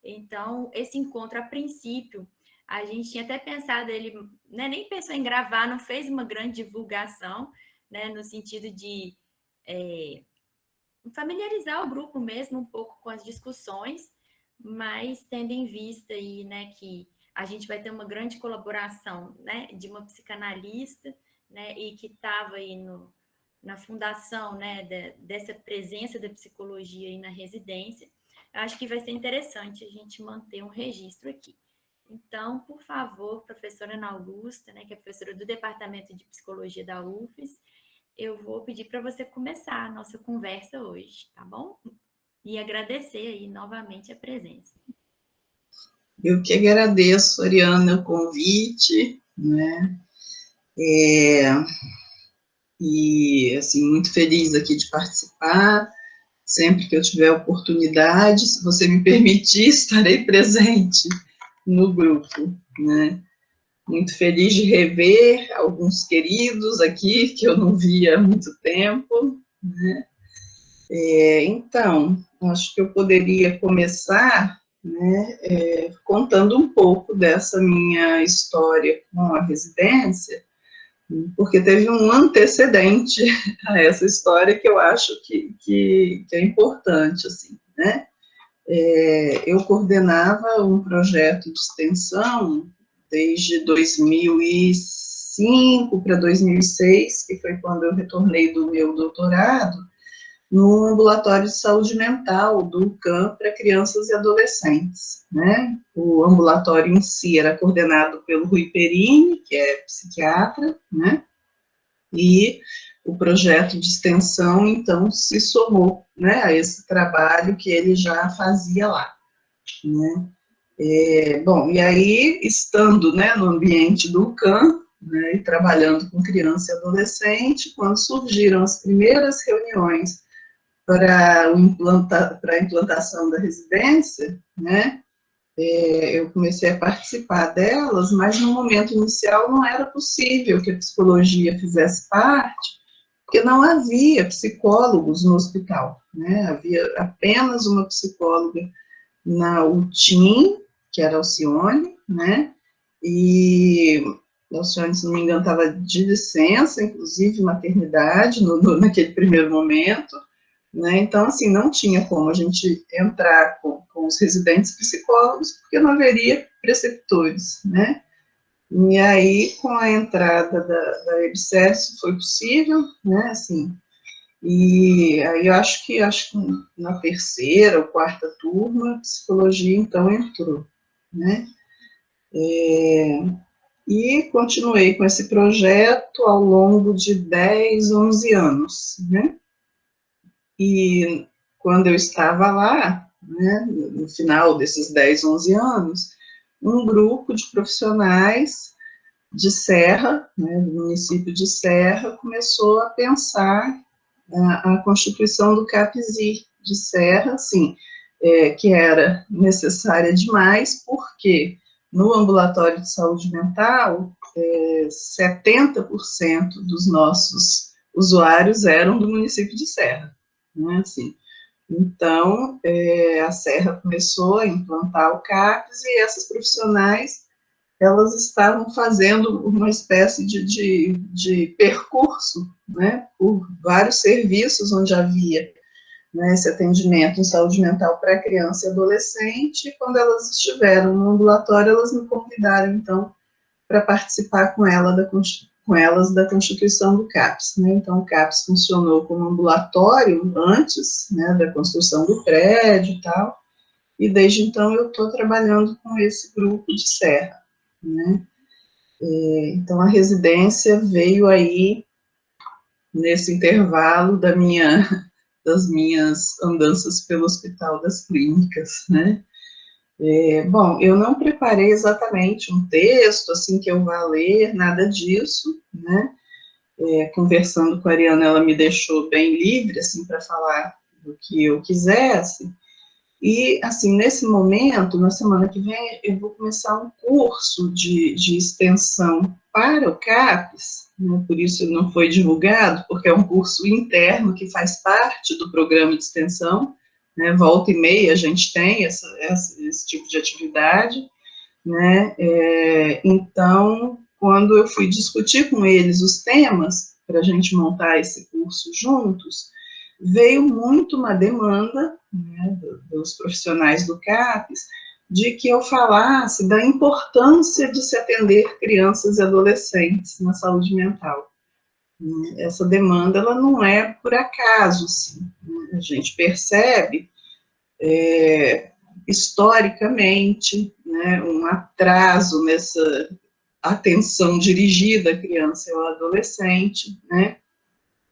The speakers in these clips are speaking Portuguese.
Então, esse encontro, a princípio, a gente tinha até pensado, ele, né, nem pensou em gravar, não fez uma grande divulgação, né, no sentido de familiarizar o grupo mesmo um pouco com as discussões, mas tendo em vista aí, né, que a gente vai ter uma grande colaboração, né, de uma psicanalista, né, e que estava aí na fundação, né, dessa presença da psicologia aí na residência, eu acho que vai ser interessante a gente manter um registro aqui. Então, por favor, professora Ana Augusta, né, que é professora do Departamento de Psicologia da UFES, eu vou pedir para você começar a nossa conversa hoje, tá bom? E agradecer aí novamente a presença. Eu que agradeço, Ariana, o convite, né? E, assim, muito feliz aqui de participar. Sempre que eu tiver oportunidade, se você me permitir, estarei presente no grupo, né? Muito feliz de rever alguns queridos aqui, que eu não via há muito tempo, né? Então, acho que eu poderia começar, né, contando um pouco dessa minha história com a residência, porque teve um antecedente a essa história que eu acho que é importante, assim, né? Eu coordenava um projeto de extensão desde 2005 para 2006, que foi quando eu retornei do meu doutorado, no ambulatório de saúde mental do CAM para crianças e adolescentes, né? O ambulatório em si era coordenado pelo Rui Perini, que é psiquiatra, né? E o projeto de extensão, então, se somou, né, a esse trabalho que ele já fazia lá, né? Bom, e aí, estando, né, no ambiente do CAM, né, e trabalhando com criança e adolescente, quando surgiram as primeiras reuniões para a implantação da residência, né, eu comecei a participar delas, mas no momento inicial não era possível que a psicologia fizesse parte, porque não havia psicólogos no hospital, né, havia apenas uma psicóloga na UTIM, que era a Alcione, né, e a Alcione, se não me engano, estava de licença, inclusive maternidade, naquele primeiro momento, né? Então, assim, não tinha como a gente entrar com os residentes psicólogos, porque não haveria preceptores, né? E aí, com a entrada da EBSER, isso foi possível, né, assim, e aí eu acho que na terceira ou quarta turma, a psicologia, então, entrou, né? E continuei com esse projeto ao longo de 10, 11 anos, né? E quando eu estava lá, né, no final desses 10, 11 anos, um grupo de profissionais de Serra, né, do município de Serra, começou a pensar a constituição do CAPSI de Serra, assim, que era necessária demais, porque no ambulatório de saúde mental, 70% dos nossos usuários eram do município de Serra, né, assim. Então, a Serra começou a implantar o CAPS e essas profissionais, elas estavam fazendo uma espécie de percurso, né, por vários serviços onde havia, né, esse atendimento em saúde mental para criança e adolescente, e quando elas estiveram no ambulatório, elas me convidaram, então, para participar com elas da constituição do CAPS, né? Então, o CAPS funcionou como ambulatório antes, né, da construção do prédio e tal, e desde então eu estou trabalhando com esse grupo de Serra, né? Então, a residência veio aí nesse intervalo das minhas andanças pelo Hospital das Clínicas, né? Bom, eu não preparei exatamente um texto, assim, que eu vá ler, nada disso, né? Conversando com a Ariana, ela me deixou bem livre, assim, para falar do que eu quisesse. E, assim, nesse momento, na semana que vem, eu vou começar um curso de extensão para o CAPES, né? Por isso ele não foi divulgado, porque é um curso interno que faz parte do programa de extensão, né? Volta e meia a gente tem esse esse tipo de atividade, né? Então, quando eu fui discutir com eles os temas para a gente montar esse curso juntos, veio muito uma demanda, né, dos profissionais do CAPES, de que eu falasse da importância de se atender crianças e adolescentes na saúde mental. Essa demanda, ela não é por acaso, sim. A gente percebe, historicamente, né, um atraso nessa atenção dirigida à criança e ao adolescente, né,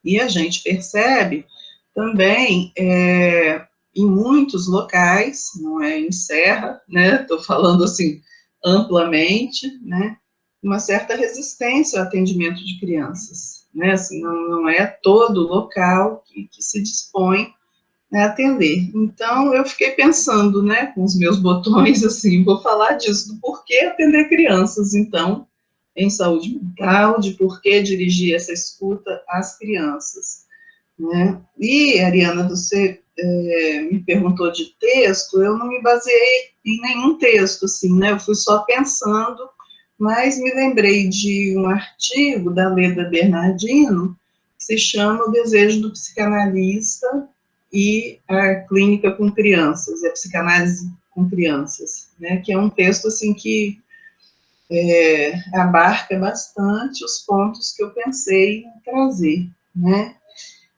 e a gente percebe também, em muitos locais, não é em Serra, né, estou falando assim amplamente, né, uma certa resistência ao atendimento de crianças, né, assim, não é todo local que se dispõe a atender. Então, eu fiquei pensando, né, com os meus botões, assim, vou falar disso, do porquê atender crianças, então, em saúde mental, de porquê dirigir essa escuta às crianças, né? E, Ariana, você me perguntou de texto, eu não me baseei em nenhum texto, assim, né, eu fui só pensando, mas me lembrei de um artigo da Leda Bernardino, que se chama O Desejo do Psicanalista e a Clínica com Crianças, e a Psicanálise com Crianças, né, que é um texto, assim, que abarca bastante os pontos que eu pensei em trazer, né.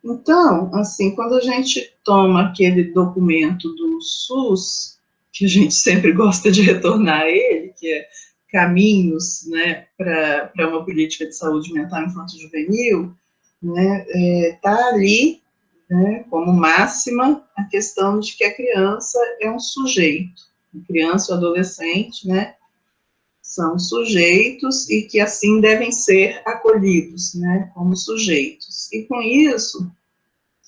Então, assim, quando a gente toma aquele documento do SUS, que a gente sempre gosta de retornar a ele, que é Caminhos, né, para uma política de saúde mental infanto-juvenil, né, tá ali, né, como máxima, a questão de que a criança é um sujeito, a criança ou adolescente, né, são sujeitos e que assim devem ser acolhidos, né, como sujeitos. E com isso,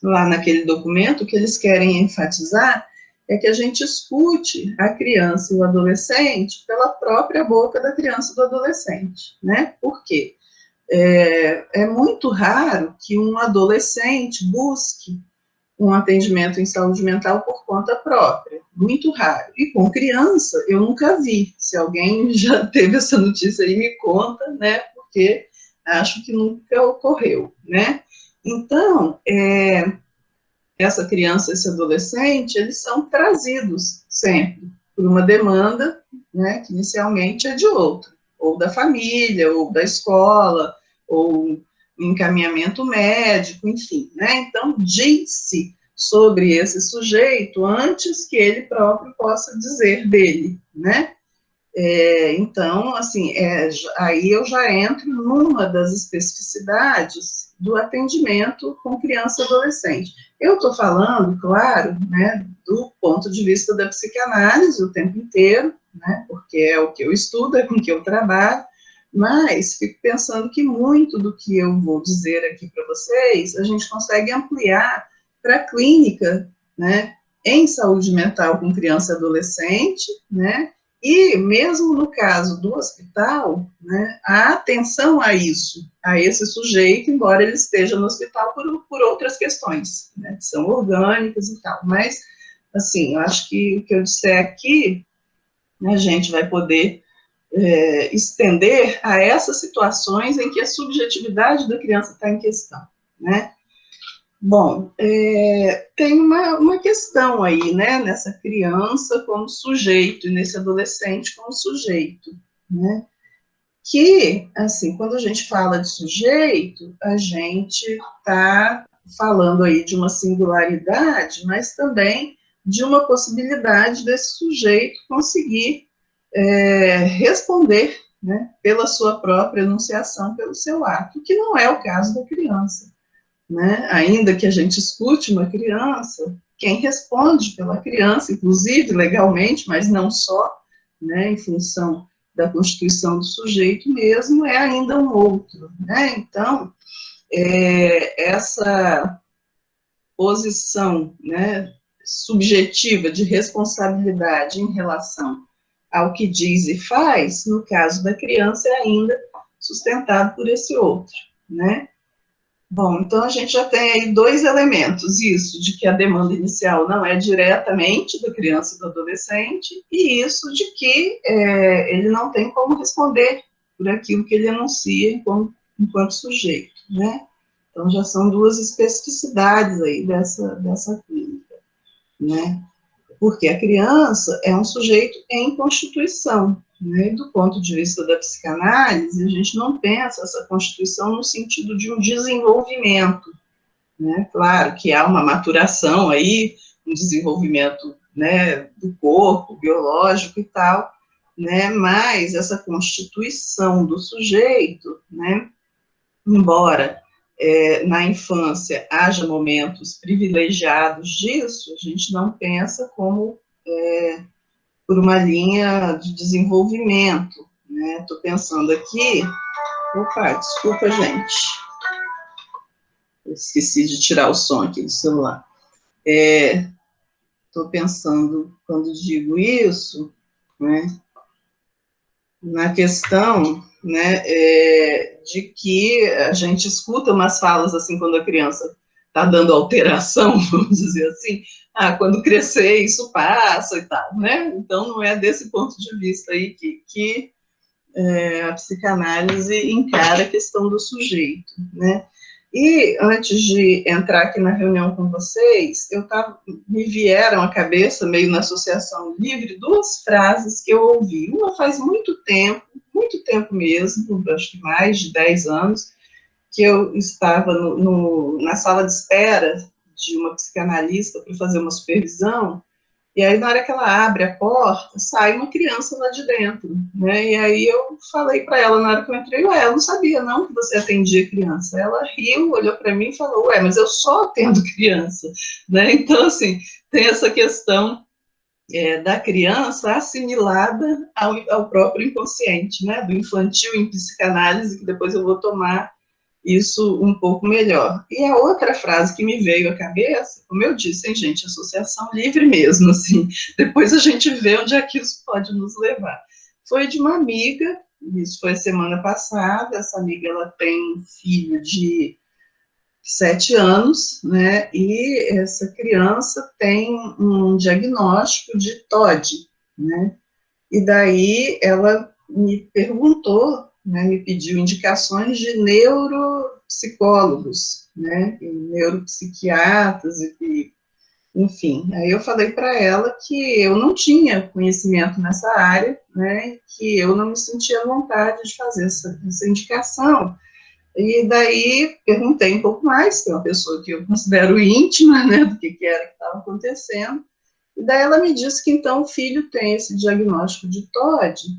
lá naquele documento, o que eles querem enfatizar é que a gente escute a criança e o adolescente pela própria boca da criança e do adolescente, né? Por quê? É muito raro que um adolescente busque um atendimento em saúde mental por conta própria, muito raro. E com criança, eu nunca vi. Se alguém já teve essa notícia aí, me conta, né? Porque acho que nunca ocorreu, né? Então, essa criança, esse adolescente, eles são trazidos sempre por uma demanda, né, que inicialmente é de outro, ou da família, ou da escola, ou encaminhamento médico, enfim, né, então diz-se sobre esse sujeito antes que ele próprio possa dizer dele, né. Então, assim, aí eu já entro numa das especificidades do atendimento com criança e adolescente. Eu estou falando, claro, né, do ponto de vista da psicanálise o tempo inteiro, né, porque é o que eu estudo, é com o que eu trabalho, mas fico pensando que muito do que eu vou dizer aqui para vocês, a gente consegue ampliar para a clínica, né, em saúde mental com criança e adolescente, né, e mesmo no caso do hospital, né, a atenção a isso, a esse sujeito, embora ele esteja no hospital por outras questões, né, que são orgânicas e tal, mas, assim, eu acho que o que eu disser aqui, né, a gente vai poder estender a essas situações em que a subjetividade da criança está em questão, né. Bom, tem uma questão aí, né, nessa criança como sujeito e nesse adolescente como sujeito, né, que, assim, quando a gente fala de sujeito, a gente está falando aí de uma singularidade, mas também de uma possibilidade desse sujeito conseguir responder, né, pela sua própria enunciação, pelo seu ato, que não é o caso da criança. Né? Ainda que a gente escute uma criança, quem responde pela criança, inclusive legalmente, mas não só, né, em função da constituição do sujeito mesmo, é ainda um outro. Né? Então, essa posição, né, subjetiva de responsabilidade em relação ao que diz e faz, no caso da criança, é ainda sustentado por esse outro, né? Bom, então a gente já tem aí dois elementos, isso de que a demanda inicial não é diretamente da criança e do adolescente, e isso de que ele não tem como responder por aquilo que ele anuncia enquanto sujeito, né? Então já são duas especificidades aí dessa clínica, né? Porque a criança é um sujeito em constituição, né? E do ponto de vista da psicanálise, a gente não pensa essa constituição no sentido de um desenvolvimento, né? Claro que há uma maturação aí, um desenvolvimento, né, do corpo, biológico e tal, né? Mas essa constituição do sujeito, né, embora na infância haja momentos privilegiados disso, a gente não pensa como por uma linha de desenvolvimento, né? Estou pensando aqui, opa, desculpa, gente, eu esqueci de tirar o som aqui do celular. Estou pensando, quando digo isso, né, na questão, né, de que a gente escuta umas falas assim quando a criança está dando alteração, vamos dizer assim, quando crescer isso passa e tal, né? Então não é desse ponto de vista aí que a psicanálise encara a questão do sujeito, né? E antes de entrar aqui na reunião com vocês, me vieram à cabeça, meio na associação livre, duas frases que eu ouvi. Uma faz muito tempo mesmo, acho que mais de 10 anos, que eu estava na sala de espera de uma psicanalista para fazer uma supervisão, e aí, na hora que ela abre a porta, sai uma criança lá de dentro, né? E aí eu falei para ela, na hora que eu entrei, eu não sabia não que você atendia criança. Ela riu, olhou para mim e falou, mas eu só atendo criança, né? Então, assim, tem essa questão da criança assimilada ao próprio inconsciente, né? Do infantil em psicanálise, que depois eu vou tomar isso um pouco melhor. E a outra frase que me veio à cabeça, como eu disse, hein, gente, associação livre mesmo, assim, depois a gente vê onde é que isso pode nos levar. Foi de uma amiga, isso foi semana passada, essa amiga, ela tem um filho de 7 anos, né, e essa criança tem um diagnóstico de TOD, né, e daí ela me perguntou, né, me pediu indicações de neuropsicólogos, né, e neuropsiquiatras, enfim. Aí eu falei para ela que eu não tinha conhecimento nessa área, né, que eu não me sentia à vontade de fazer essa indicação. E daí perguntei um pouco mais, que é uma pessoa que eu considero íntima, né, do que era que estava acontecendo. E daí ela me disse que então o filho tem esse diagnóstico de TOD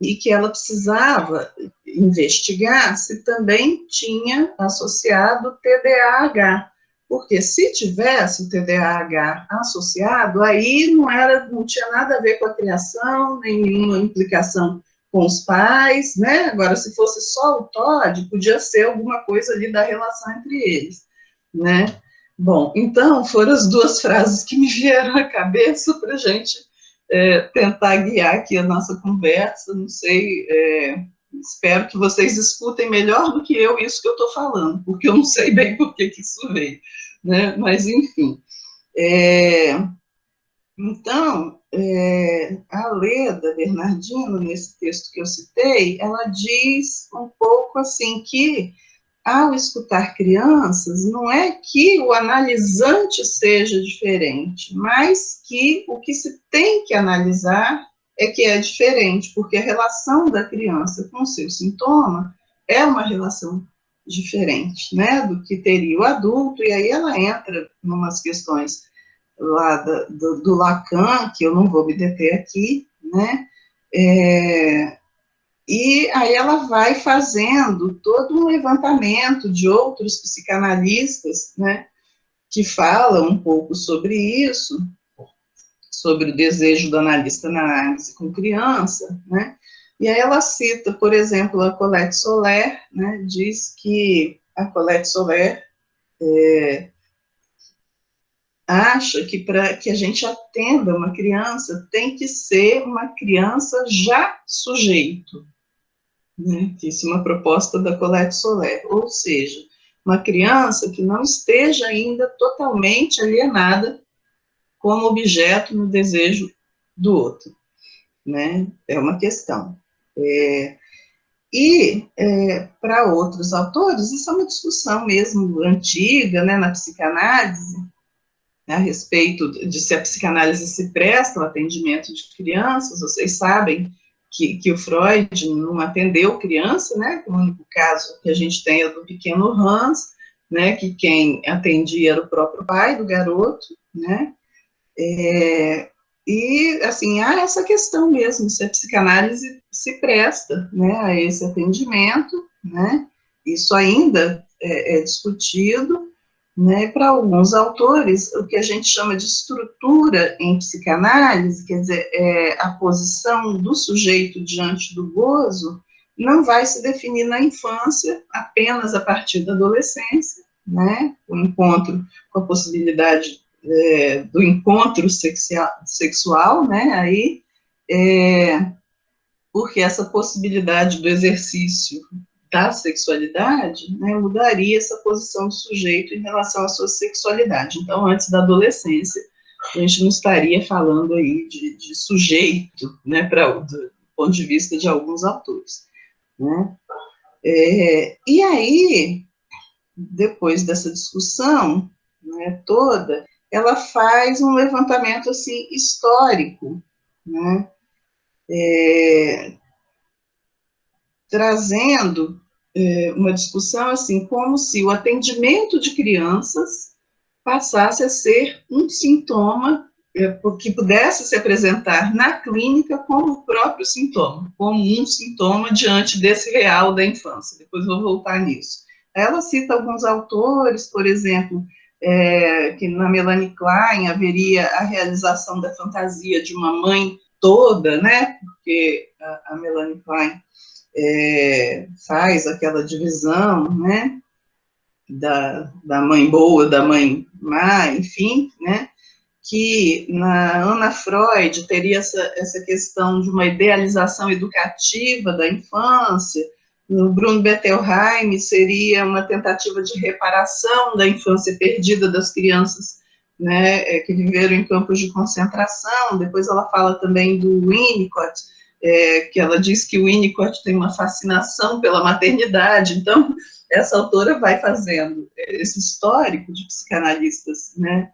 e que ela precisava investigar se também tinha associado TDAH, porque se tivesse o TDAH associado, aí não tinha nada a ver com a criação, nenhuma implicação com os pais, né? Agora, se fosse só o TOD, podia ser alguma coisa ali da relação entre eles, né? Bom, então foram as duas frases que me vieram à cabeça para a gente tentar guiar aqui a nossa conversa. Não sei, espero que vocês escutem melhor do que eu isso que eu estou falando, porque eu não sei bem por que isso veio, né? Mas, enfim. Então, a Leda Bernardino, nesse texto que eu citei, ela diz um pouco assim que ao escutar crianças, não é que o analisante seja diferente, mas que o que se tem que analisar é que é diferente, porque a relação da criança com o seu sintoma é uma relação diferente, né, do que teria o adulto, e aí ela entra em umas questões lá do Lacan, que eu não vou me deter aqui, né, e aí ela vai fazendo todo um levantamento de outros psicanalistas, né, que falam um pouco sobre isso, sobre o desejo do analista na análise com criança, né, e aí ela cita, por exemplo, a Colette Soler, né, diz que a Colette Soler acha que para que a gente atenda uma criança, tem que ser uma criança já sujeito, né? Isso é uma proposta da Colette Soler, ou seja, uma criança que não esteja ainda totalmente alienada como objeto no desejo do outro, né? É uma questão. Para outros autores, isso é uma discussão mesmo antiga, né, na psicanálise, a respeito de se a psicanálise se presta ao atendimento de crianças. Vocês sabem que o Freud não atendeu criança, né? O único caso que a gente tem é do pequeno Hans, né? Que quem atendia era o próprio pai do garoto, né? E, assim, há essa questão mesmo, se a psicanálise se presta, né, a esse atendimento, né? Isso ainda é discutido, né? Para alguns autores, o que a gente chama de estrutura em psicanálise, quer dizer, a posição do sujeito diante do gozo, não vai se definir na infância, apenas a partir da adolescência, né? O encontro com a possibilidade do encontro sexual, né? Aí, porque essa possibilidade do exercício da sexualidade, né, mudaria essa posição do sujeito em relação à sua sexualidade. Então, antes da adolescência, a gente não estaria falando aí de sujeito, né, do ponto de vista de alguns autores, né? E aí, depois dessa discussão, né, toda, ela faz um levantamento, assim, histórico, né, trazendo uma discussão, assim, como se o atendimento de crianças passasse a ser um sintoma que pudesse se apresentar na clínica como o próprio sintoma, como um sintoma diante desse real da infância. Depois vou voltar nisso. Ela cita alguns autores, por exemplo, que na Melanie Klein haveria a realização da fantasia de uma mãe toda, né? Porque a Melanie Klein faz aquela divisão, né? Da mãe boa, da mãe má, enfim, né? Que na Ana Freud teria essa questão de uma idealização educativa da infância, no Bruno Bettelheim seria uma tentativa de reparação da infância perdida das crianças, né, que viveram em campos de concentração. Depois ela fala também do Winnicott, que ela diz que o Winnicott tem uma fascinação pela maternidade. Então, essa autora vai fazendo esse histórico de psicanalistas, né,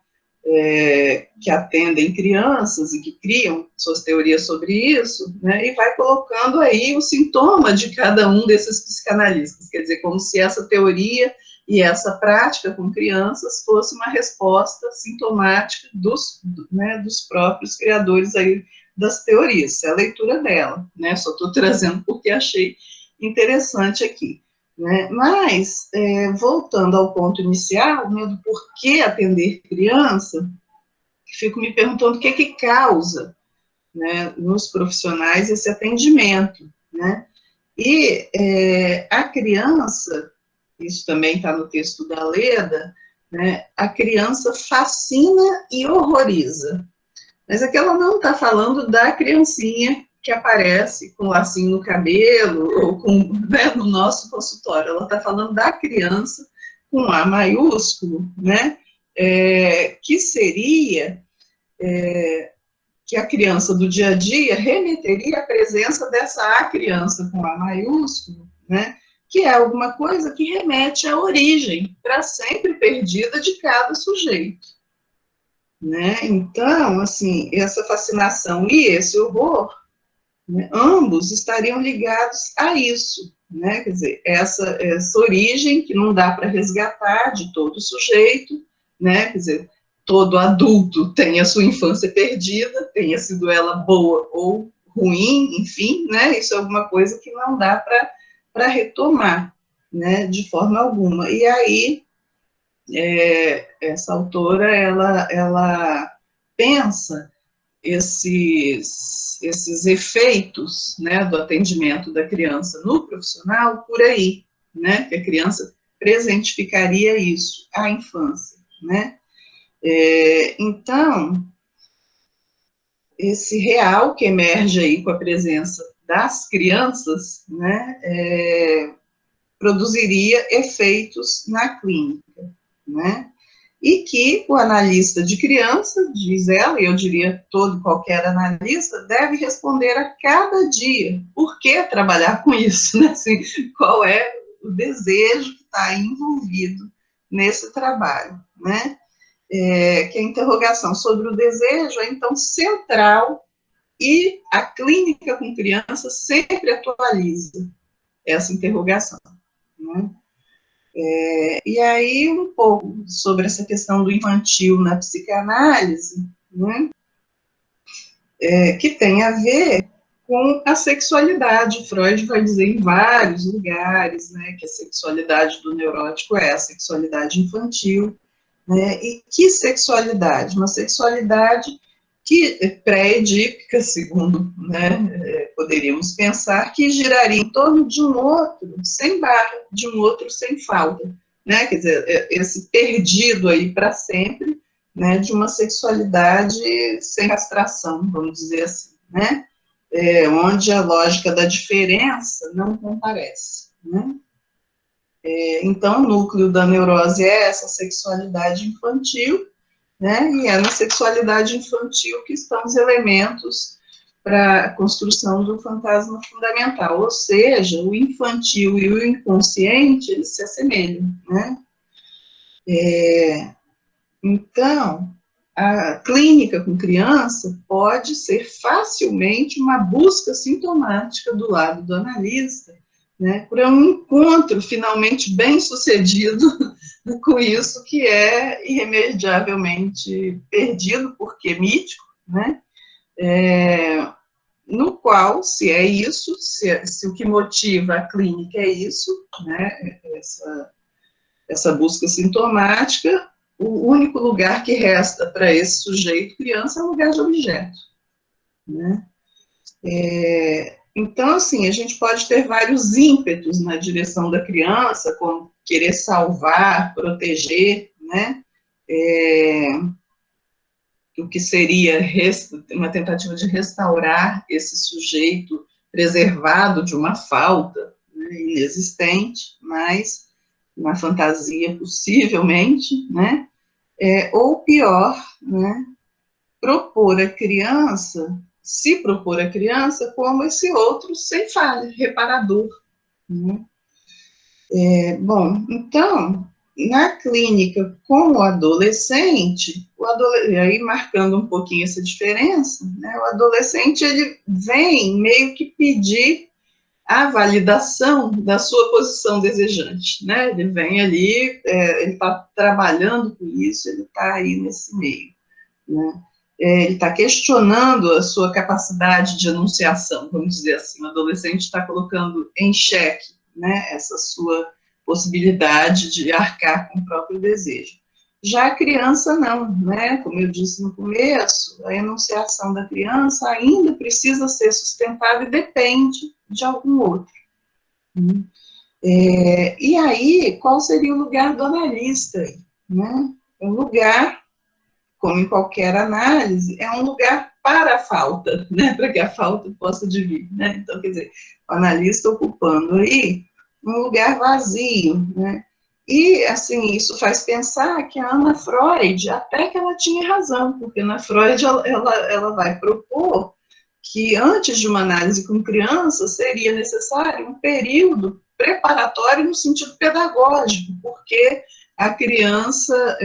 que atendem crianças e que criam suas teorias sobre isso, né, e vai colocando aí o sintoma de cada um desses psicanalistas, quer dizer, como se essa teoria e essa prática com crianças fosse uma resposta sintomática dos próprios criadores aí das teorias. É a leitura dela, né, só estou trazendo porque achei interessante aqui. Né? Mas, voltando ao ponto inicial, né, do porquê atender criança, fico me perguntando o que causa, né, nos profissionais esse atendimento, né? E a criança, isso também está no texto da Leda, né, a criança fascina e horroriza, mas aqui ela não está falando da criancinha que aparece com lacinho no cabelo, ou com, né, no nosso consultório. Ela está falando da criança com A maiúsculo, né, que seria que a criança do dia a dia remeteria à presença dessa A criança com A maiúsculo, né, que é alguma coisa que remete à origem, para sempre perdida de cada sujeito. Né? Então, assim, essa fascinação e esse horror, né, ambos estariam ligados a isso, né? Quer dizer, essa origem que não dá para resgatar de todo sujeito, né? Quer dizer, todo adulto tem a sua infância perdida, tenha sido ela boa ou ruim, enfim, né? Isso é alguma coisa que não dá para retomar, né? De forma alguma. E aí, essa autora, ela pensa esses efeitos, né, do atendimento da criança no profissional por aí, né, que a criança presentificaria isso à infância, né. Então, esse real que emerge aí com a presença das crianças, né, produziria efeitos na clínica, né? E que o analista de criança, diz ela, e eu diria todo qualquer analista, deve responder a cada dia por que trabalhar com isso, né? Assim, qual é o desejo que está envolvido nesse trabalho, né? Que a interrogação sobre o desejo é, então, central, e a clínica com crianças sempre atualiza essa interrogação, né? E aí, um pouco sobre essa questão do infantil na psicanálise, né, que tem a ver com a sexualidade. Freud vai dizer em vários lugares, né, que a sexualidade do neurótico é a sexualidade infantil, né, e que sexualidade? Uma sexualidade que é pré-edípica, segundo, né, poderíamos pensar, que giraria em torno de um outro sem barra, de um outro sem falta, né, quer dizer, esse perdido aí para sempre, né, de uma sexualidade sem castração, vamos dizer assim, né, onde a lógica da diferença não comparece, né. Então, o núcleo da neurose é essa sexualidade infantil, né? E é na sexualidade infantil que estão os elementos para a construção do fantasma fundamental, ou seja, o infantil e o inconsciente, eles se assemelham, né? Então, a clínica com criança pode ser facilmente uma busca sintomática do lado do analista, né, por um encontro finalmente bem sucedido com isso que é irremediavelmente perdido, porque mítico, né, no qual, se é isso, se o que motiva a clínica é isso, né, essa busca sintomática, o único lugar que resta para esse sujeito criança é o lugar de objeto, né? Então, assim, a gente pode ter vários ímpetos na direção da criança, como querer salvar, proteger, né? O que seria uma tentativa de restaurar esse sujeito preservado de uma falta, né, inexistente, mas uma fantasia possivelmente, né? Ou pior, né? Se propor a criança como esse outro sem falha, reparador, né? Bom, então, na clínica com o adolescente, e aí marcando um pouquinho essa diferença, né, o adolescente, ele vem meio que pedir a validação da sua posição desejante, né, ele vem ali, ele está trabalhando com isso, ele está aí nesse meio, né, ele está questionando a sua capacidade de enunciação, vamos dizer assim, o adolescente está colocando em xeque, né, essa sua possibilidade de arcar com o próprio desejo. Já a criança não, né, como eu disse no começo, a enunciação da criança ainda precisa ser sustentada e depende de algum outro. E aí, qual seria o lugar do analista? Né? O lugar, como em qualquer análise, é um lugar para a falta, né, para que a falta possa vir, né? Então, quer dizer, o analista ocupando aí um lugar vazio, né? E, assim, isso faz pensar que a Ana Freud, até que ela tinha razão, porque na Freud ela vai propor que antes de uma análise com criança seria necessário um período preparatório no sentido pedagógico, porque a criança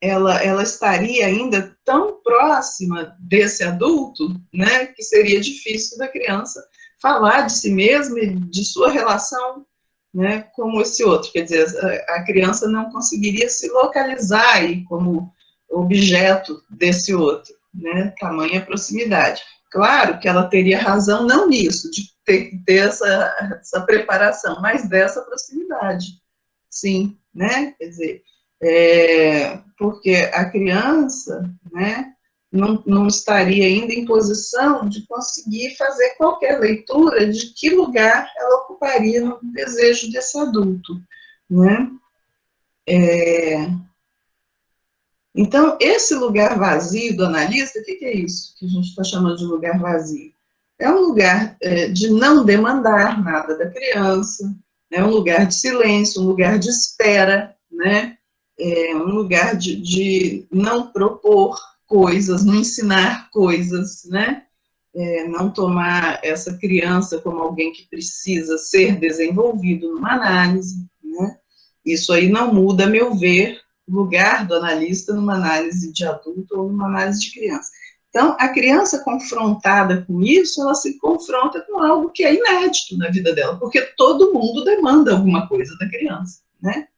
ela estaria ainda tão próxima desse adulto, né, que seria difícil da criança falar de si mesma e de sua relação, né, como esse outro. Quer dizer, a criança não conseguiria se localizar aí como objeto desse outro, né, tamanha proximidade. Claro que ela teria razão não nisso, de ter que ter essa preparação, mas dessa proximidade, sim, né, quer dizer, porque a criança, né, não estaria ainda em posição de conseguir fazer qualquer leitura de que lugar ela ocuparia no desejo desse adulto, né? Então, esse lugar vazio do analista, o que é isso que a gente está chamando de lugar vazio? é um lugar de não demandar nada da criança, é um lugar de silêncio, um lugar de espera, né? É um lugar de não propor coisas, não ensinar coisas, né? Não tomar essa criança como alguém que precisa ser desenvolvido numa análise, né? Isso aí não muda, a meu ver, o lugar do analista numa análise de adulto ou numa análise de criança. Então, a criança confrontada com isso, ela se confronta com algo que é inédito na vida dela, porque todo mundo demanda alguma coisa da criança, né?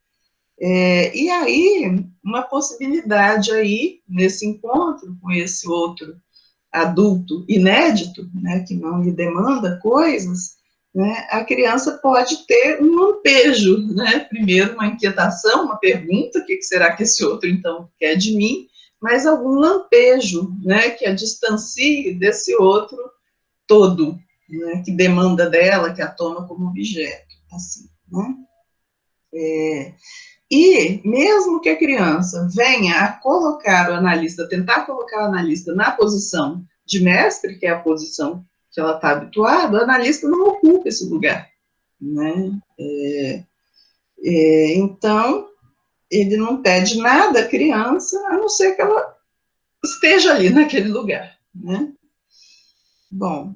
E aí, uma possibilidade aí, nesse encontro com esse outro adulto inédito, né, que não lhe demanda coisas, né, a criança pode ter um lampejo, né, primeiro uma inquietação, uma pergunta, o que será que esse outro então quer de mim, mas algum lampejo, né, que a distancie desse outro todo, né, que demanda dela, que a toma como objeto, assim, né. E mesmo que a criança venha a colocar o analista, tentar colocar o analista na posição de mestre, que é a posição que ela está habituada, o analista não ocupa esse lugar, né? Então, ele não pede nada à criança, a não ser que ela esteja ali naquele lugar, né? Bom,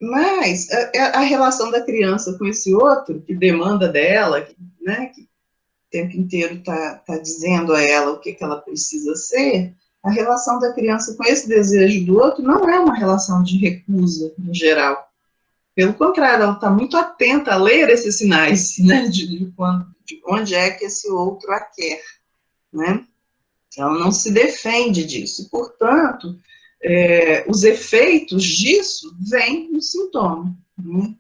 mas a relação da criança com esse outro, que demanda dela, né, que o tempo inteiro está dizendo a ela o que ela precisa ser, a relação da criança com esse desejo do outro não é uma relação de recusa, em geral. Pelo contrário, ela está muito atenta a ler esses sinais, né, de onde é que esse outro a quer, né? Ela não se defende disso. E, portanto, os efeitos disso vêm no sintoma, né?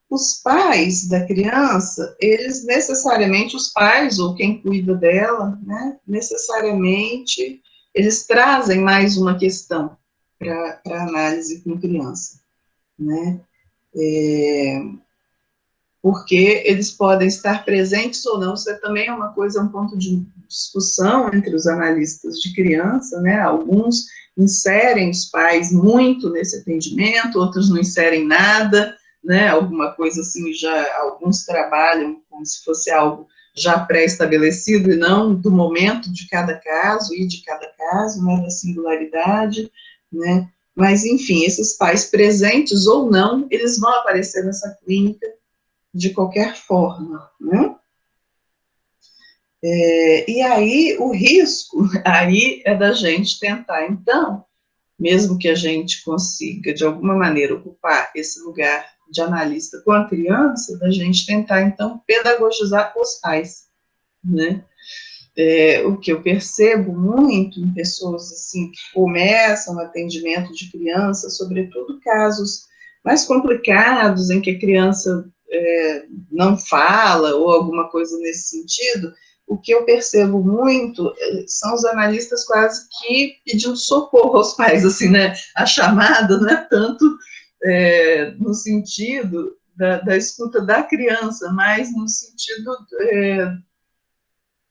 Os pais da criança, eles necessariamente, os pais ou quem cuida dela, né, necessariamente, eles trazem mais uma questão para análise com criança, né, porque eles podem estar presentes ou não, isso também é uma coisa, um ponto de discussão entre os analistas de criança, né, alguns inserem os pais muito nesse atendimento, outros não inserem nada, né, alguma coisa assim, já alguns trabalham como se fosse algo já pré-estabelecido e não do momento de cada caso e de cada caso, né, da singularidade, né, mas enfim, esses pais presentes ou não, eles vão aparecer nessa clínica de qualquer forma, né? E aí o risco aí é da gente tentar, então, mesmo que a gente consiga, de alguma maneira, ocupar esse lugar de analista com a criança, da gente tentar, então, pedagogizar os pais, né? O que eu percebo muito em pessoas, assim, que começam o atendimento de criança, sobretudo casos mais complicados, em que a criança não fala, ou alguma coisa nesse sentido, o que eu percebo muito são os analistas quase que pedindo socorro aos pais, assim, né? A chamada não é tanto no sentido da escuta da criança, mas no sentido,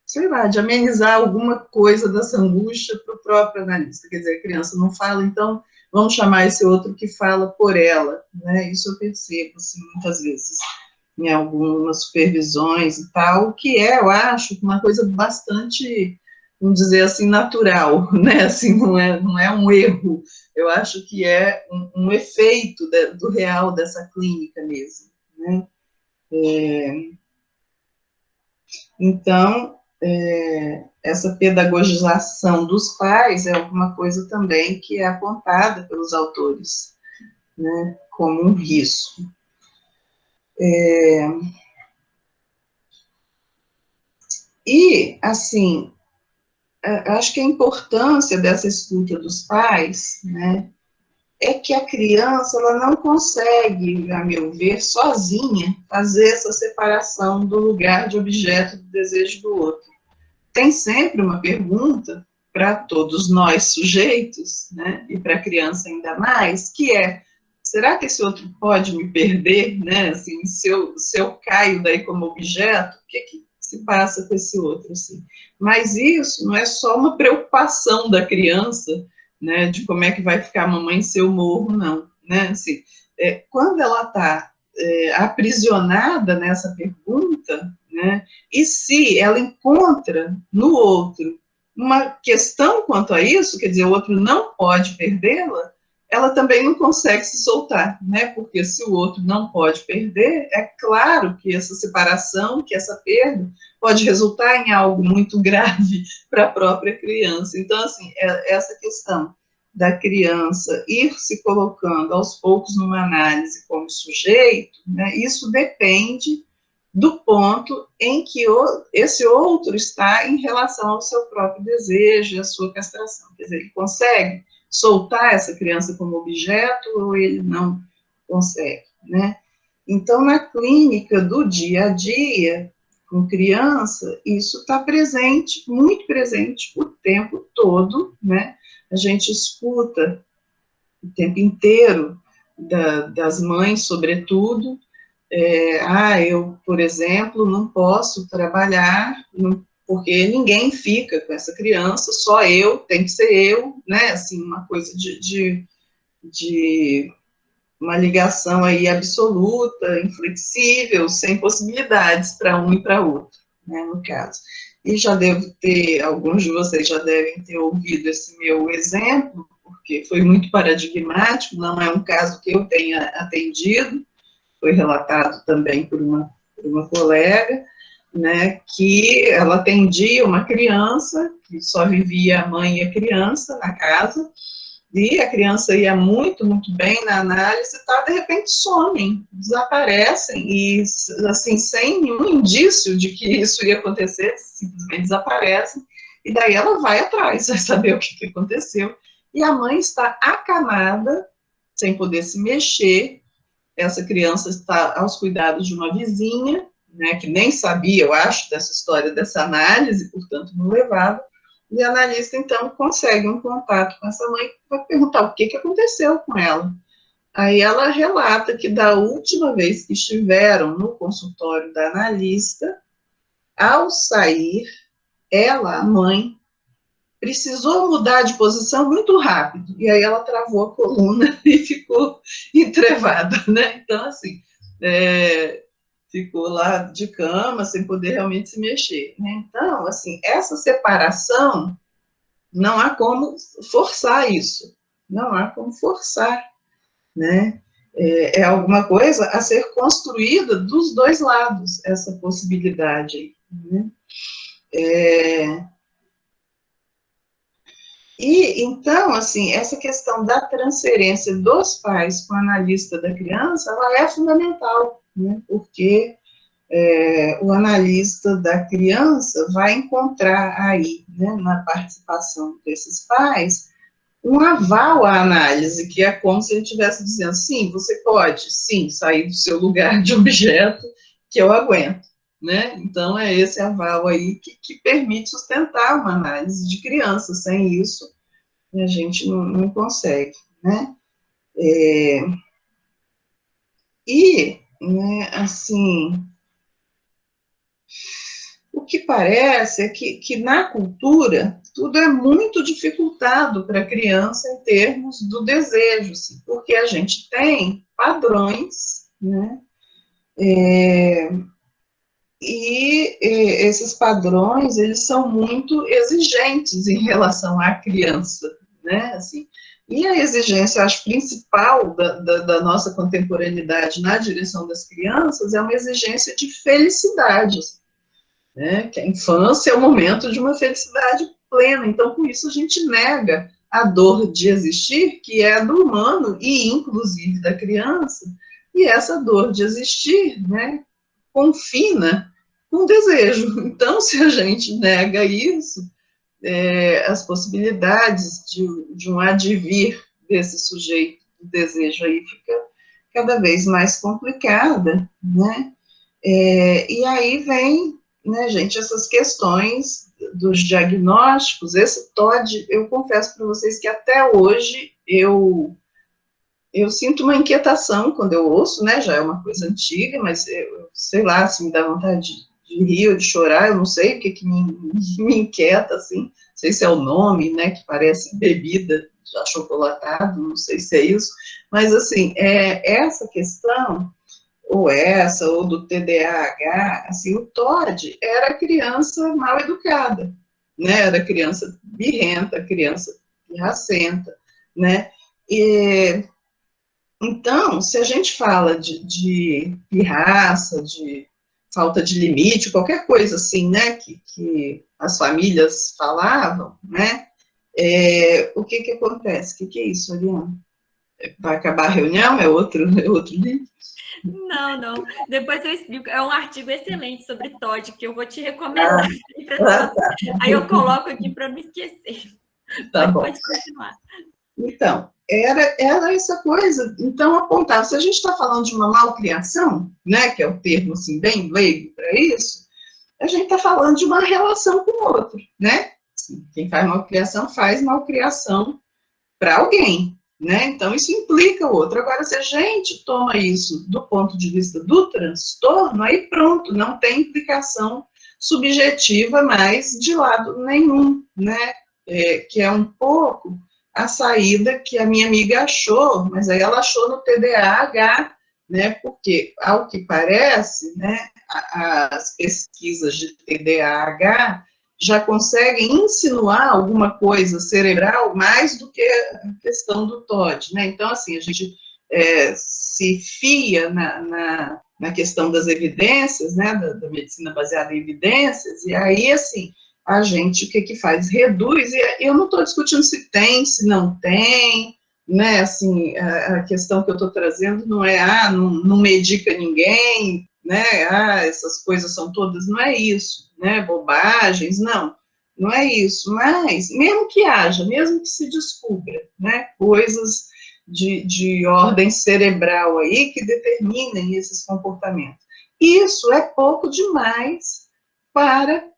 sei lá, de amenizar alguma coisa dessa angústia para o próprio analista. Quer dizer, a criança não fala, então vamos chamar esse outro que fala por ela, né? Isso eu percebo, assim, muitas vezes em algumas supervisões e tal, que eu acho, uma coisa bastante, vamos dizer assim, natural, né? Assim, não é um erro, eu acho que é um efeito do real dessa clínica mesmo, né? Então, essa pedagogização dos pais é alguma coisa também que é apontada pelos autores, né, como um risco. E, assim, acho que a importância dessa escuta dos pais, né, é que a criança ela não consegue, a meu ver, sozinha, fazer essa separação do lugar de objeto do desejo do outro. Tem sempre uma pergunta para todos nós sujeitos, né, e para a criança ainda mais, que é: será que esse outro pode me perder, né? Assim, se eu caio daí como objeto, se passa com esse outro, assim. Mas isso não é só uma preocupação da criança, né, de como é que vai ficar a mamãe se eu morro, não, né, assim, quando ela está aprisionada nessa pergunta, né, e se ela encontra no outro uma questão quanto a isso, quer dizer, o outro não pode perdê-la, ela também não consegue se soltar, né? Porque se o outro não pode perder, é claro que essa separação, que essa perda, pode resultar em algo muito grave para a própria criança. Então, assim, essa questão da criança ir se colocando aos poucos numa análise como sujeito, né, isso depende do ponto em que esse outro está em relação ao seu próprio desejo e à sua castração. Quer dizer, ele consegue soltar essa criança como objeto ou ele não consegue, né? Então, na clínica do dia a dia, com criança, isso está presente, muito presente, o tempo todo, né? A gente escuta o tempo inteiro das mães, sobretudo, eu, por exemplo, não posso trabalhar porque ninguém fica com essa criança, só eu, tem que ser eu, né, assim, uma coisa de uma ligação aí absoluta, inflexível, sem possibilidades para um e para outro, né, no caso. E já devo ter, alguns de vocês já devem ter ouvido esse meu exemplo, porque foi muito paradigmático, não é um caso que eu tenha atendido, foi relatado também por uma colega, né, que ela atendia uma criança, que só vivia a mãe e a criança na casa, e a criança ia muito, muito bem na análise, tá, de repente somem, desaparecem, e assim, sem nenhum indício de que isso ia acontecer, simplesmente desaparecem, e daí ela vai atrás, vai saber o que aconteceu, e a mãe está acamada, sem poder se mexer. Essa criança está aos cuidados de uma vizinha, né, que nem sabia, eu acho, dessa história, dessa análise, portanto, não levava, e a analista, então, consegue um contato com essa mãe para perguntar o que aconteceu com ela. Aí ela relata que da última vez que estiveram no consultório da analista, ao sair, ela, a mãe, precisou mudar de posição muito rápido, e aí ela travou a coluna e ficou entrevada, né? Então, assim, ficou lá de cama, sem poder realmente se mexer, né? Então, assim, essa separação, não há como forçar isso, não há como forçar, né? É alguma coisa a ser construída dos dois lados, essa possibilidade, né? E, então, assim, essa questão da transferência dos pais com o analista da criança, ela é fundamental, né? Porque o analista da criança vai encontrar aí, né, na participação desses pais, um aval à análise, que é como se ele estivesse dizendo, sim, você pode, sim, sair do seu lugar de objeto, que eu aguento, né? Então, é esse aval aí que permite sustentar uma análise de criança. Sem isso, a gente não consegue, né? Né, assim, o que parece é que na cultura tudo é muito dificultado para a criança em termos do desejo, assim, porque a gente tem padrões, né? Esses padrões, eles são muito exigentes em relação à criança, né? Assim, e a exigência, acho, principal da nossa contemporaneidade na direção das crianças é uma exigência de felicidade, né? Que a infância é o momento de uma felicidade plena, então com isso a gente nega a dor de existir, que é do humano e inclusive da criança, e essa dor de existir, né, confina com desejo. Então, se a gente nega isso, as possibilidades de um advir desse sujeito do desejo aí fica cada vez mais complicada, né? E aí vem, né, gente, essas questões dos diagnósticos. Esse TOD, eu confesso para vocês que até hoje eu sinto uma inquietação quando eu ouço, né, já é uma coisa antiga, mas eu sei lá, se me dá vontade rir ou de chorar, eu não sei o que me inquieta, assim, não sei se é o nome, né, que parece bebida de achocolatado, não sei se é isso, mas, assim, essa questão, ou do TDAH, assim, o Todd era criança mal educada, né, era criança birrenta, criança pirracenta, né, e então, se a gente fala de pirraça, de falta de limite, qualquer coisa assim, né, que as famílias falavam, né, o que acontece? O que é isso, Ariana? Vai acabar a reunião? É outro livro? Não, não. Depois eu explico. É um artigo excelente sobre Todd que eu vou te recomendar. Ah, tá, Aí eu coloco aqui para não esquecer. tá Mas bom. pode continuar. Então, era essa coisa. Então, apontava, se a gente está falando de uma malcriação, né, que é o termo assim, bem leigo para isso, a gente está falando de uma relação com o outro, né? Assim, quem faz malcriação para alguém, né? Então, isso implica o outro. Agora, se a gente toma isso do ponto de vista do transtorno, aí pronto, não tem implicação subjetiva mais de lado nenhum, né? Que é um pouco a saída que a minha amiga achou, mas aí ela achou no TDAH, né? Porque, ao que parece, né, as pesquisas de TDAH já conseguem insinuar alguma coisa cerebral mais do que a questão do TOD, né? Então, assim, a gente se fia na questão das evidências, né, da medicina baseada em evidências, e aí, assim, a gente, o que faz? Reduz, e eu não estou discutindo se tem, se não tem, né, assim, a questão que eu estou trazendo não é, não medica ninguém, né, essas coisas são todas, não é isso, né, bobagens, não é isso, mas, mesmo que haja, mesmo que se descubra, né, coisas de ordem cerebral aí que determinem esses comportamentos, isso é pouco demais para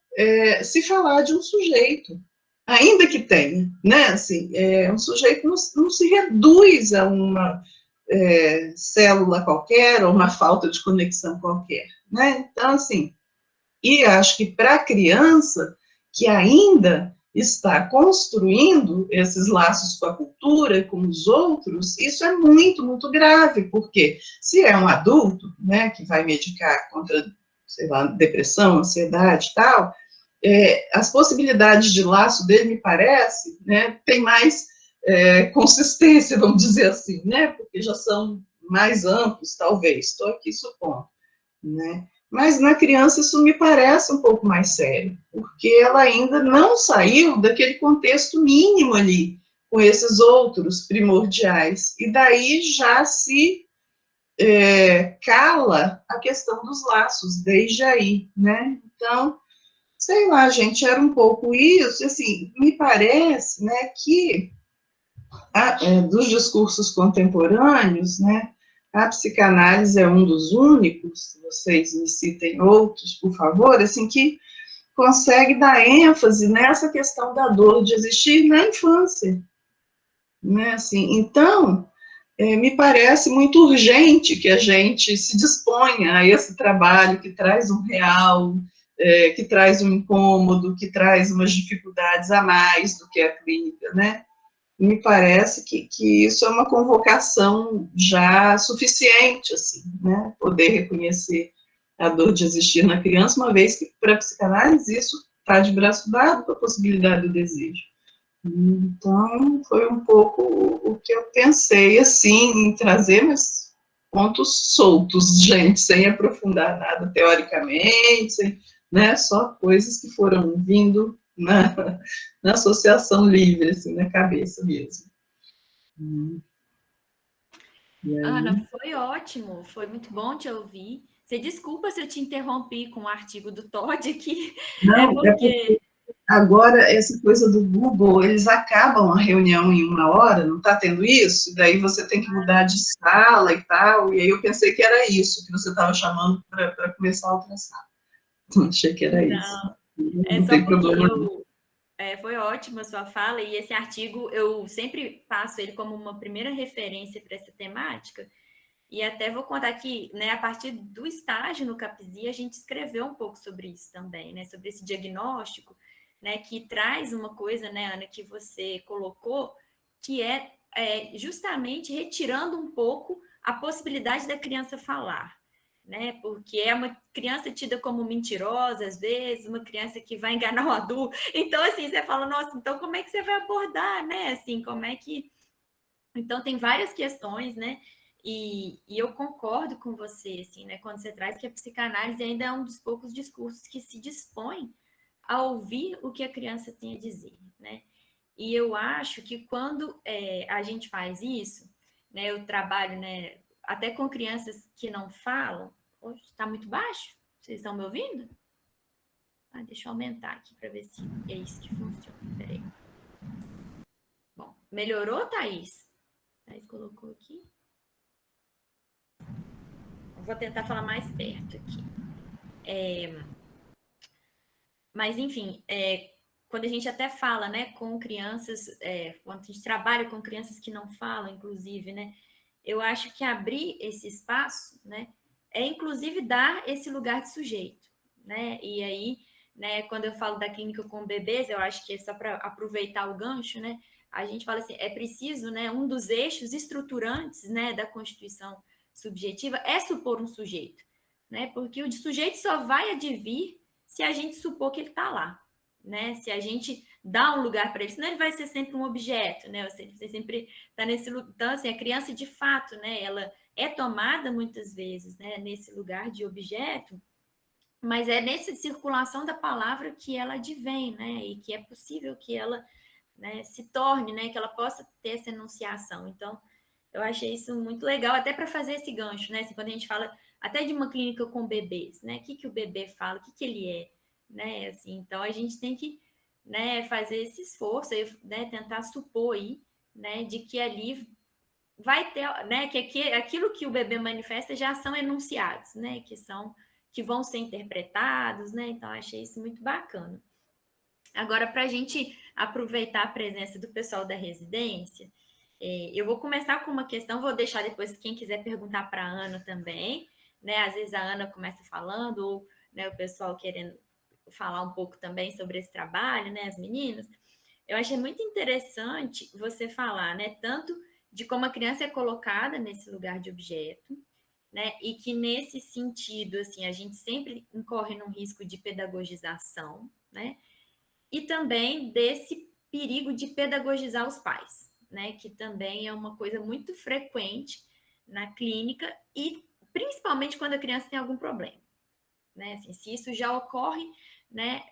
se falar de um sujeito, ainda que tenha, né, assim, um sujeito não se reduz a uma célula qualquer ou uma falta de conexão qualquer, né, então, assim, e acho que para a criança que ainda está construindo esses laços com a cultura e com os outros, isso é muito, muito grave, porque se é um adulto, né, que vai medicar contra, sei lá, depressão, ansiedade e tal, as possibilidades de laço dele, me parece, né, tem mais consistência, vamos dizer assim, né, porque já são mais amplos, talvez, estou aqui supondo, né, mas na criança isso me parece um pouco mais sério, porque ela ainda não saiu daquele contexto mínimo ali, com esses outros primordiais, e daí já se cala a questão dos laços, desde aí, né, então, sei lá, gente, era um pouco isso, assim, me parece, né, que dos discursos contemporâneos, né, a psicanálise é um dos únicos, vocês me citem outros, por favor, assim, que consegue dar ênfase nessa questão da dor de existir na infância, né, assim, então, me parece muito urgente que a gente se disponha a esse trabalho que traz um real, que traz um incômodo, que traz umas dificuldades a mais do que a clínica, né? Me parece que isso é uma convocação já suficiente, assim, né? Poder reconhecer a dor de existir na criança, uma vez que, para a psicanálise, isso está de braço dado com a possibilidade do desejo. Então, foi um pouco o que eu pensei, assim, em trazer, mas pontos soltos, gente, sem aprofundar nada teoricamente, né, só coisas que foram vindo na associação livre, assim, na cabeça mesmo. Ana, foi ótimo, foi muito bom te ouvir. Você desculpa se eu te interrompi com o artigo do Todd aqui, Não, porque... Agora, essa coisa do Google, eles acabam a reunião em 1 hora, não está tendo isso? Daí você tem que mudar de sala e tal, e aí eu pensei que era isso que você estava chamando para começar a outra sala. Achei que era isso. Não, é Não só tem porque problema. foi ótima a sua fala, e esse artigo eu sempre passo ele como uma primeira referência para essa temática, E até vou contar que, né, a partir do estágio no CAPSI, a gente escreveu um pouco sobre isso também, né, sobre esse diagnóstico, né, que traz uma coisa, né, Ana, que você colocou, que é justamente retirando um pouco a possibilidade da criança falar, né, porque é uma criança tida como mentirosa, às vezes, uma criança que vai enganar o adulto. Então, assim, você fala, nossa, então como é que você vai abordar, né, assim, como é que... Então, tem várias questões, né, e eu concordo com você, assim, né, quando você traz que a psicanálise ainda é um dos poucos discursos que se dispõe a ouvir o que a criança tem a dizer, né? E eu acho que quando a gente faz isso, né, eu trabalho, né, até com crianças que não falam. Hoje está muito baixo? Vocês estão me ouvindo? Ah, deixa eu aumentar aqui para ver se é isso que funciona. Peraí. Bom, melhorou, Thaís? Thaís colocou aqui. Vou tentar falar mais perto aqui. Mas, enfim, quando a gente até fala, né, com crianças, quando a gente trabalha com crianças que não falam, inclusive, né, eu acho que abrir esse espaço, né, é inclusive dar esse lugar de sujeito, né, e aí, né, quando eu falo da clínica com bebês, eu acho que é só para aproveitar o gancho, né, a gente fala assim, é preciso, né, um dos eixos estruturantes, né, da constituição subjetiva é supor um sujeito, né, porque o sujeito só vai advir se a gente supor que ele está lá, né? Se a gente dá um lugar para ele, senão ele vai ser sempre um objeto, né? Você sempre está nesse lugar. Então, assim, a criança, de fato, né? Ela é tomada muitas vezes, né? Nesse lugar de objeto, mas é nessa circulação da palavra que ela advém, né? E que é possível que ela, né, se torne, né? Que ela possa ter essa enunciação. Então, eu achei isso muito legal, até para fazer esse gancho, né? Assim, quando a gente fala até de uma clínica com bebês, né? O que o bebê fala, o que ele é, né? Assim, então a gente tem que, né, fazer esse esforço, né, tentar supor aí, né, de que ali vai ter, né, que aquilo que o bebê manifesta já são enunciados, né, que vão ser interpretados, né? Então achei isso muito bacana. Agora, para a gente aproveitar a presença do pessoal da residência, eu vou começar com uma questão, vou deixar depois quem quiser perguntar para a Ana também, né? Às vezes a Ana começa falando, ou, né, o pessoal querendo falar um pouco também sobre esse trabalho, né, as meninas. Eu achei muito interessante você falar, né, tanto de como a criança é colocada nesse lugar de objeto, né, e que nesse sentido, assim, a gente sempre incorre num risco de pedagogização, né, e também desse perigo de pedagogizar os pais, né, que também é uma coisa muito frequente na clínica e principalmente quando a criança tem algum problema, né, assim, se isso já ocorre, né,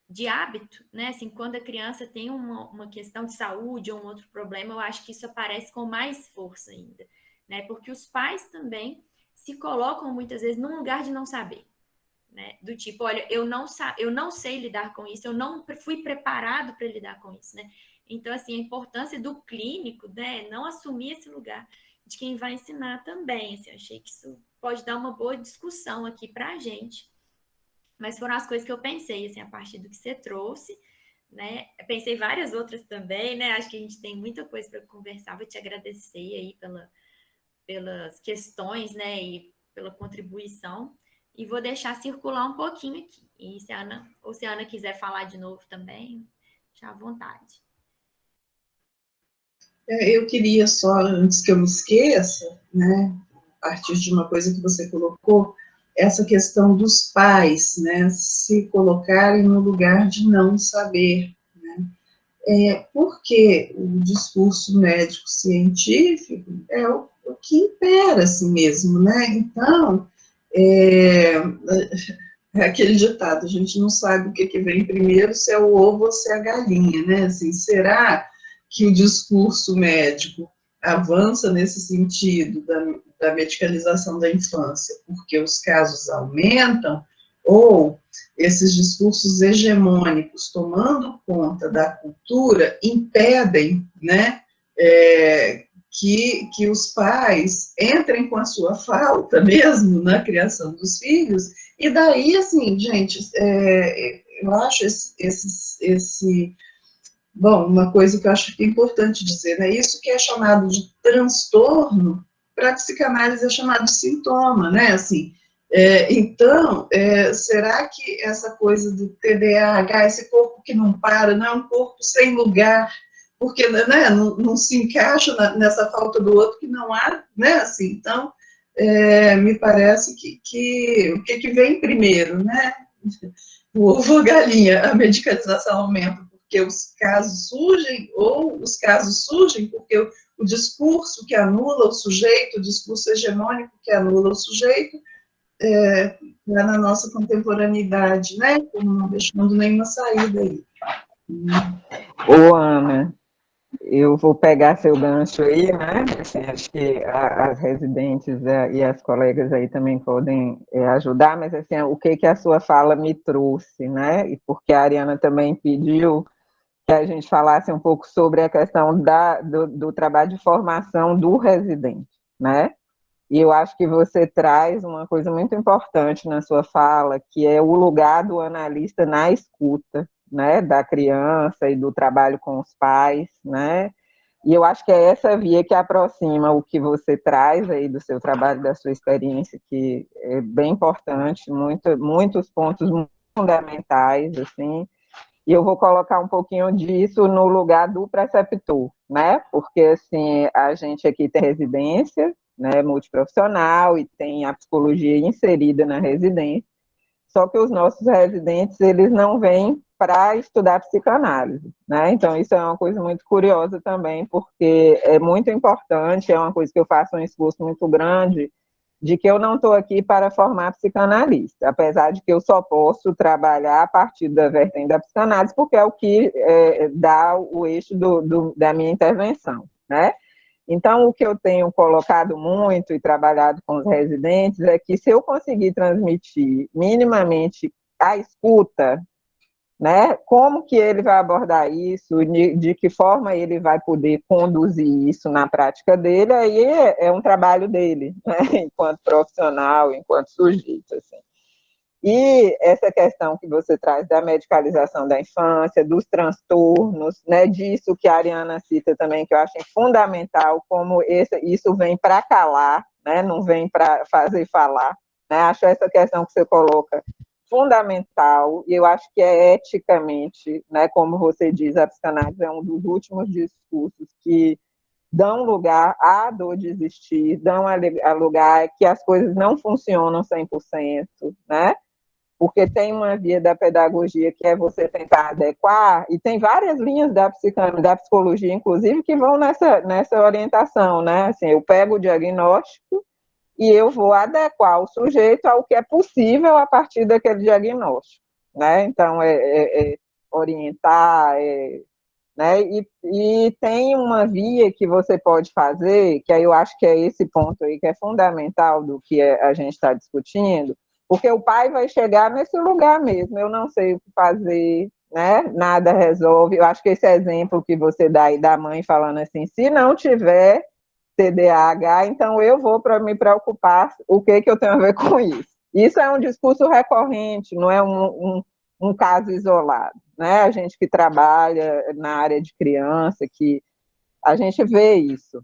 de hábito, né, assim, quando a criança tem uma questão de saúde ou um outro problema, eu acho que isso aparece com mais força ainda, né, porque os pais também se colocam muitas vezes num lugar de não saber, né? Do tipo, olha, eu não sei lidar com isso, eu não fui preparado para lidar com isso, né? Então, assim, a importância do clínico, né? Não assumir esse lugar de quem vai ensinar também. Assim, eu achei que isso pode dar uma boa discussão aqui para a gente. Mas foram as coisas que eu pensei, assim, a partir do que você trouxe, né? Eu pensei várias outras também, né? Acho que a gente tem muita coisa para conversar. Vou te agradecer aí pelas questões, né? E pela contribuição. E vou deixar circular um pouquinho aqui. E se a Ana quiser falar de novo também, já à vontade. Eu queria só, antes que eu me esqueça, né, a partir de uma coisa que você colocou, essa questão dos pais, né, se colocarem no lugar de não saber, né, porque o discurso médico-científico é o que impera assim mesmo, né, então, é aquele ditado, a gente não sabe o que vem primeiro, se é o ovo ou se é a galinha, né, assim, será que o discurso médico avança nesse sentido da medicalização da infância, porque os casos aumentam, ou esses discursos hegemônicos tomando conta da cultura impedem, né, que os pais entrem com a sua falta mesmo na criação dos filhos, e daí, assim, gente, eu acho bom, uma coisa que eu acho que é importante dizer, né, isso que é chamado de transtorno para a psicanálise é chamado de sintoma, né? Assim, então, será que essa coisa do TDAH, esse corpo que não para, não é um corpo sem lugar, porque, né, não se encaixa nessa falta do outro que não há, né? Assim, então, me parece que o que vem primeiro, né? O ovo ou a galinha, a medicalização aumenta porque os casos surgem, ou os casos surgem porque o discurso que anula o sujeito, o discurso hegemônico que anula o sujeito, na nossa contemporaneidade, né? Como não deixando nenhuma saída aí. Ô, Ana, eu vou pegar seu gancho aí, né? Assim, acho que as residentes e as colegas aí também podem ajudar, mas assim, o que a sua fala me trouxe, né? E porque a Ariana também pediu que a gente falasse um pouco sobre a questão do trabalho de formação do residente, né? E eu acho que você traz uma coisa muito importante na sua fala, que é o lugar do analista na escuta, né, da criança e do trabalho com os pais, né? E eu acho que é essa via que aproxima o que você traz aí do seu trabalho, da sua experiência, que é bem importante, muitos pontos fundamentais, assim, e eu vou colocar um pouquinho disso no lugar do preceptor, né? Porque, assim, a gente aqui tem residência, né, multiprofissional, e tem a psicologia inserida na residência, só que os nossos residentes, eles não vêm para estudar psicanálise, né? Então, isso é uma coisa muito curiosa também, porque é muito importante, é uma coisa que eu faço um esforço muito grande, de que eu não estou aqui para formar psicanalista, apesar de que eu só posso trabalhar a partir da vertente da psicanálise, porque é o que dá o eixo da minha intervenção, né? Então, o que eu tenho colocado muito e trabalhado com os residentes é que se eu conseguir transmitir minimamente a escuta, né, como que ele vai abordar isso, de que forma ele vai poder conduzir isso na prática dele, aí é um trabalho dele, né, enquanto profissional, enquanto sujeito, assim. E essa questão que você traz da medicalização da infância, dos transtornos, né, disso que a Ariana cita também, que eu acho fundamental, como isso vem para calar, né, não vem para fazer falar, né, acho essa questão que você coloca fundamental, e eu acho que é eticamente, né, como você diz, a psicanálise é um dos últimos discursos que dão lugar à dor de existir, dão a lugar que as coisas não funcionam 100%, né? Porque tem uma via da pedagogia que é você tentar adequar, e tem várias linhas da psicologia, inclusive, que vão nessa orientação, né? Assim, eu pego o diagnóstico e eu vou adequar o sujeito ao que é possível a partir daquele diagnóstico, né? Então, orientar, né? E tem uma via que você pode fazer, que aí eu acho que é esse ponto aí que é fundamental do que a gente está discutindo, porque o pai vai chegar nesse lugar mesmo, eu não sei o que fazer, né? Nada resolve. Eu acho que esse exemplo que você dá aí da mãe falando assim, se não tiver TDAH, então eu vou para me preocupar o que eu tenho a ver com isso. Isso é um discurso recorrente, não é um caso isolado, né? A gente que trabalha na área de criança, que a gente vê isso,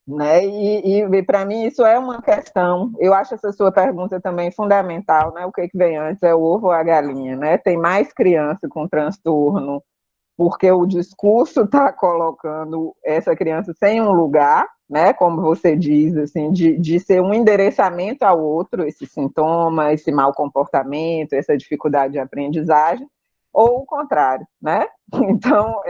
né? E para mim isso é uma questão. Eu acho essa sua pergunta também fundamental, né? O que vem antes, é o ovo ou a galinha, né? Tem mais criança com transtorno porque o discurso está colocando essa criança sem um lugar, né, como você diz, assim, de ser um endereçamento ao outro, esse sintoma, esse mau comportamento, essa dificuldade de aprendizagem, ou o contrário, né? Então,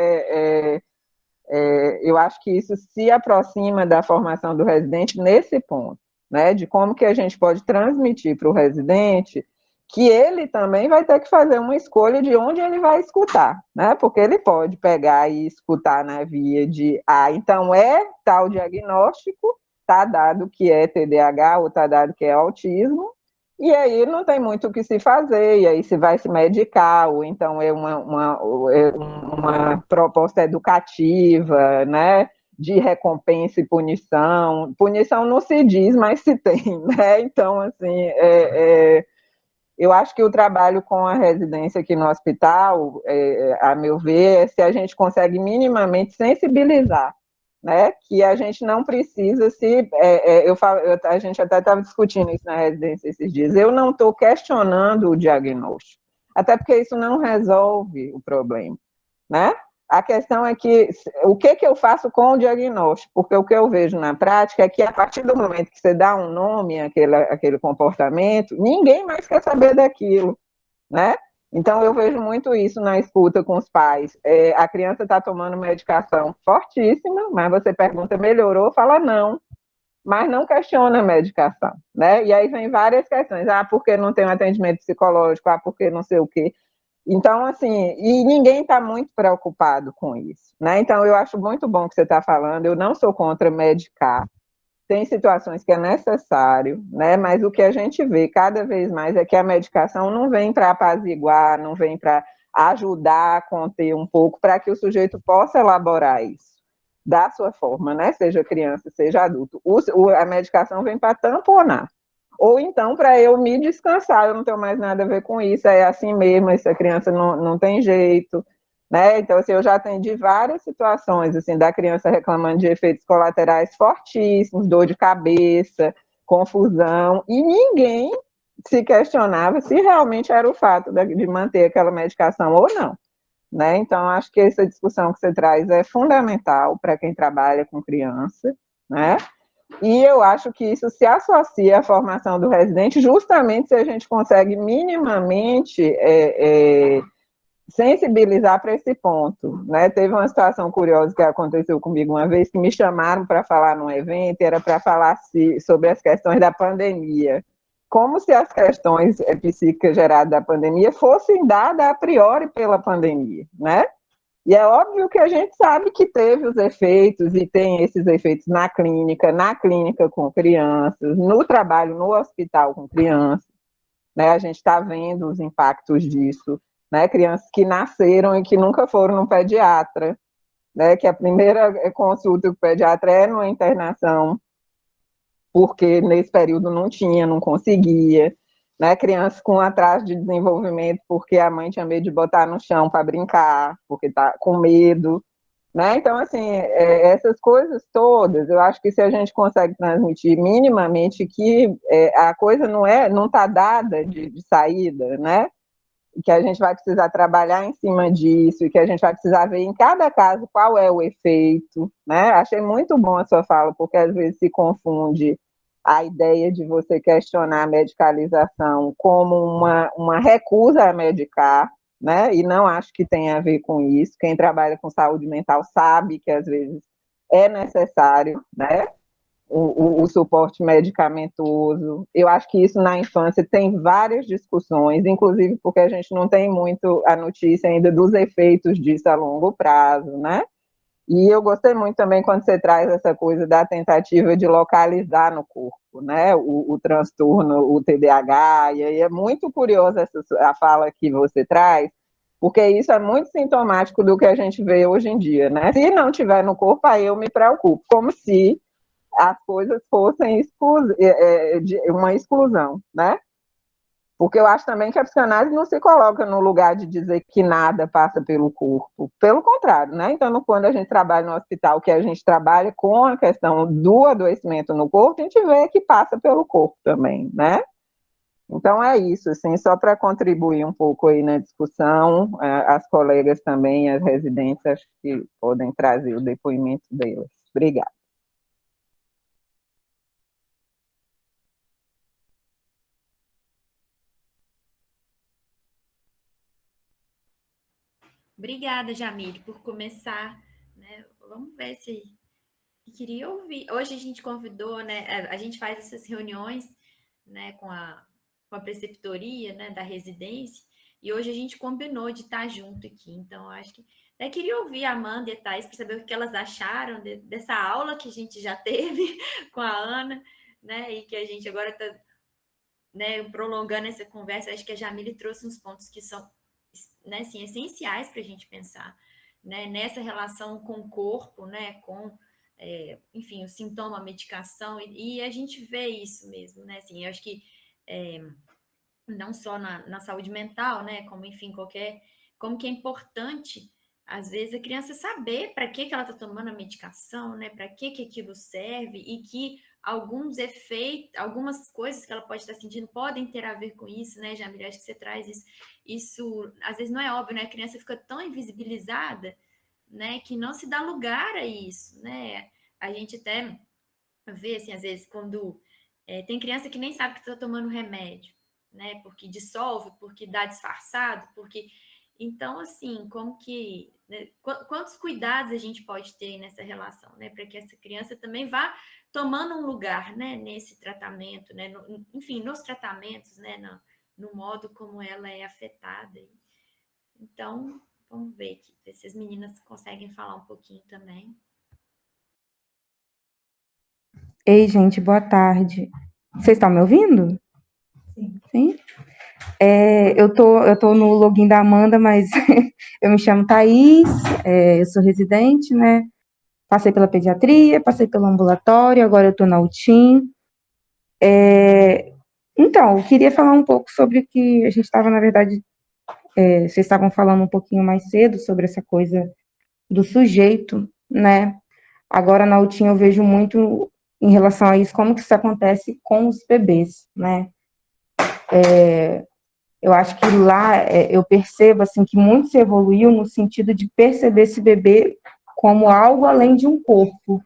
eu acho que isso se aproxima da formação do residente nesse ponto, né, de como que a gente pode transmitir para o residente que ele também vai ter que fazer uma escolha de onde ele vai escutar, né? Porque ele pode pegar e escutar na via de, então é tal diagnóstico, tá dado que é TDAH ou tá dado que é autismo, e aí não tem muito o que se fazer, e aí se vai se medicar, ou então é uma proposta educativa, né? De recompensa e punição. Punição não se diz, mas se tem, né? Então, assim, eu acho que o trabalho com a residência aqui no hospital, a meu ver, é se a gente consegue minimamente sensibilizar né? Que a gente não precisa a gente até estava discutindo isso na residência esses dias. Eu não estou questionando o diagnóstico, até porque isso não resolve o problema, né? A questão é que o que eu faço com o diagnóstico? Porque o que eu vejo na prática é que a partir do momento que você dá um nome àquele comportamento, ninguém mais quer saber daquilo, né? Então, eu vejo muito isso na escuta com os pais. A criança está tomando medicação fortíssima, mas você pergunta, melhorou? Fala não, mas não questiona a medicação, né? E aí vem várias questões. Ah, por que não tem um atendimento psicológico? Ah, por que não sei o quê? Então, assim, e ninguém está muito preocupado com isso, né? Então, eu acho muito bom o que você está falando. Eu não sou contra medicar, tem situações que é necessário, né? Mas o que a gente vê cada vez mais é que a medicação não vem para apaziguar, não vem para ajudar a conter um pouco, para que o sujeito possa elaborar isso da sua forma, né? Seja criança, seja adulto. A medicação vem para tamponar. Ou então para eu me descansar, eu não tenho mais nada a ver com isso, é assim mesmo, essa criança não tem jeito, né? Então, assim, eu já atendi várias situações, assim, da criança reclamando de efeitos colaterais fortíssimos, dor de cabeça, confusão, e ninguém se questionava se realmente era o fato de manter aquela medicação ou não, né? Então, acho que essa discussão que você traz é fundamental para quem trabalha com criança, né? E eu acho que isso se associa à formação do residente, justamente se a gente consegue minimamente sensibilizar para esse ponto, né? Teve uma situação curiosa que aconteceu comigo uma vez, que me chamaram para falar num evento, era para falar sobre as questões da pandemia, como se as questões psíquicas geradas da pandemia fossem dadas a priori pela pandemia, né? E é óbvio que a gente sabe que teve os efeitos, e tem esses efeitos na clínica com crianças, no trabalho no hospital com crianças, né? A gente está vendo os impactos disso, né? Crianças que nasceram e que nunca foram no pediatra, né? Que a primeira consulta com o pediatra é numa internação, porque nesse período não tinha, não conseguia, né? Crianças com atraso de desenvolvimento porque a mãe tinha medo de botar no chão para brincar, porque está com medo, né? Então, assim, essas coisas todas, eu acho que se a gente consegue transmitir minimamente que a coisa não está dada de saída, né? E que a gente vai precisar trabalhar em cima disso, e que a gente vai precisar ver em cada caso qual é o efeito, né? Achei muito bom a sua fala, porque às vezes se confunde a ideia de você questionar a medicalização como uma recusa a medicar, né? E não acho que tenha a ver com isso. Quem trabalha com saúde mental sabe que às vezes é necessário, né? O suporte medicamentoso. Eu acho que isso na infância tem várias discussões, inclusive porque a gente não tem muito a notícia ainda dos efeitos disso a longo prazo, né? E eu gostei muito também quando você traz essa coisa da tentativa de localizar no corpo, né? O transtorno, o TDAH, e aí é muito curiosa a fala que você traz, porque isso é muito sintomático do que a gente vê hoje em dia, né? Se não tiver no corpo, aí eu me preocupo, como se as coisas fossem uma exclusão, né? Porque eu acho também que a psicanálise não se coloca no lugar de dizer que nada passa pelo corpo. Pelo contrário, né? Então, quando a gente trabalha no hospital, que a gente trabalha com a questão do adoecimento no corpo, a gente vê que passa pelo corpo também, né? Então, é isso, assim, só para contribuir um pouco aí na discussão, as colegas também, as residentes, acho que podem trazer o depoimento delas. Obrigada. Obrigada, Jamile, por começar, né? Vamos ver se queria ouvir. Hoje a gente convidou, né? A gente faz essas reuniões, né, com a preceptoria, né, da residência, e hoje a gente combinou de estar junto aqui. Então, eu acho que até queria ouvir a Amanda e a Thais para saber o que elas acharam dessa aula que a gente já teve com a Ana, né? E que a gente agora está, né, prolongando essa conversa. Acho que a Jamile trouxe uns pontos que são, né, assim, essenciais para a gente pensar, né, nessa relação com o corpo, né, com, enfim, o sintoma, a medicação, e a gente vê isso mesmo, né, assim, eu acho que não só na saúde mental, né, como, enfim, como que é importante às vezes, a criança saber para que ela está tomando a medicação, né? Para que aquilo serve e que alguns efeitos, algumas coisas que ela pode estar sentindo podem ter a ver com isso, né, Jamila? Acho que você traz isso. Isso, às vezes, não é óbvio, né? A criança fica tão invisibilizada, né, que não se dá lugar a isso, né? A gente até vê, assim, às vezes, quando tem criança que nem sabe que está tomando remédio, né? Porque dissolve, porque dá disfarçado, porque... Então, assim, como que... Né, quantos cuidados a gente pode ter nessa relação, né? Para que essa criança também vá tomando um lugar, né? Nesse tratamento, né? Enfim, nos tratamentos, né? No modo como ela é afetada. Então, vamos ver se as meninas conseguem falar um pouquinho também. Ei, gente, boa tarde. Vocês estão me ouvindo? Sim? Eu tô no login da Amanda, mas eu me chamo Thaís, eu sou residente, né? Passei pela pediatria, passei pelo ambulatório, agora eu tô na UTIM. Então, eu queria falar um pouco sobre o que a gente estava, na verdade, vocês estavam falando um pouquinho mais cedo sobre essa coisa do sujeito, né? Agora na UTIM eu vejo muito em relação a isso, como que isso acontece com os bebês, né? Eu acho que lá eu percebo assim que muito se evoluiu no sentido de perceber esse bebê como algo além de um corpo.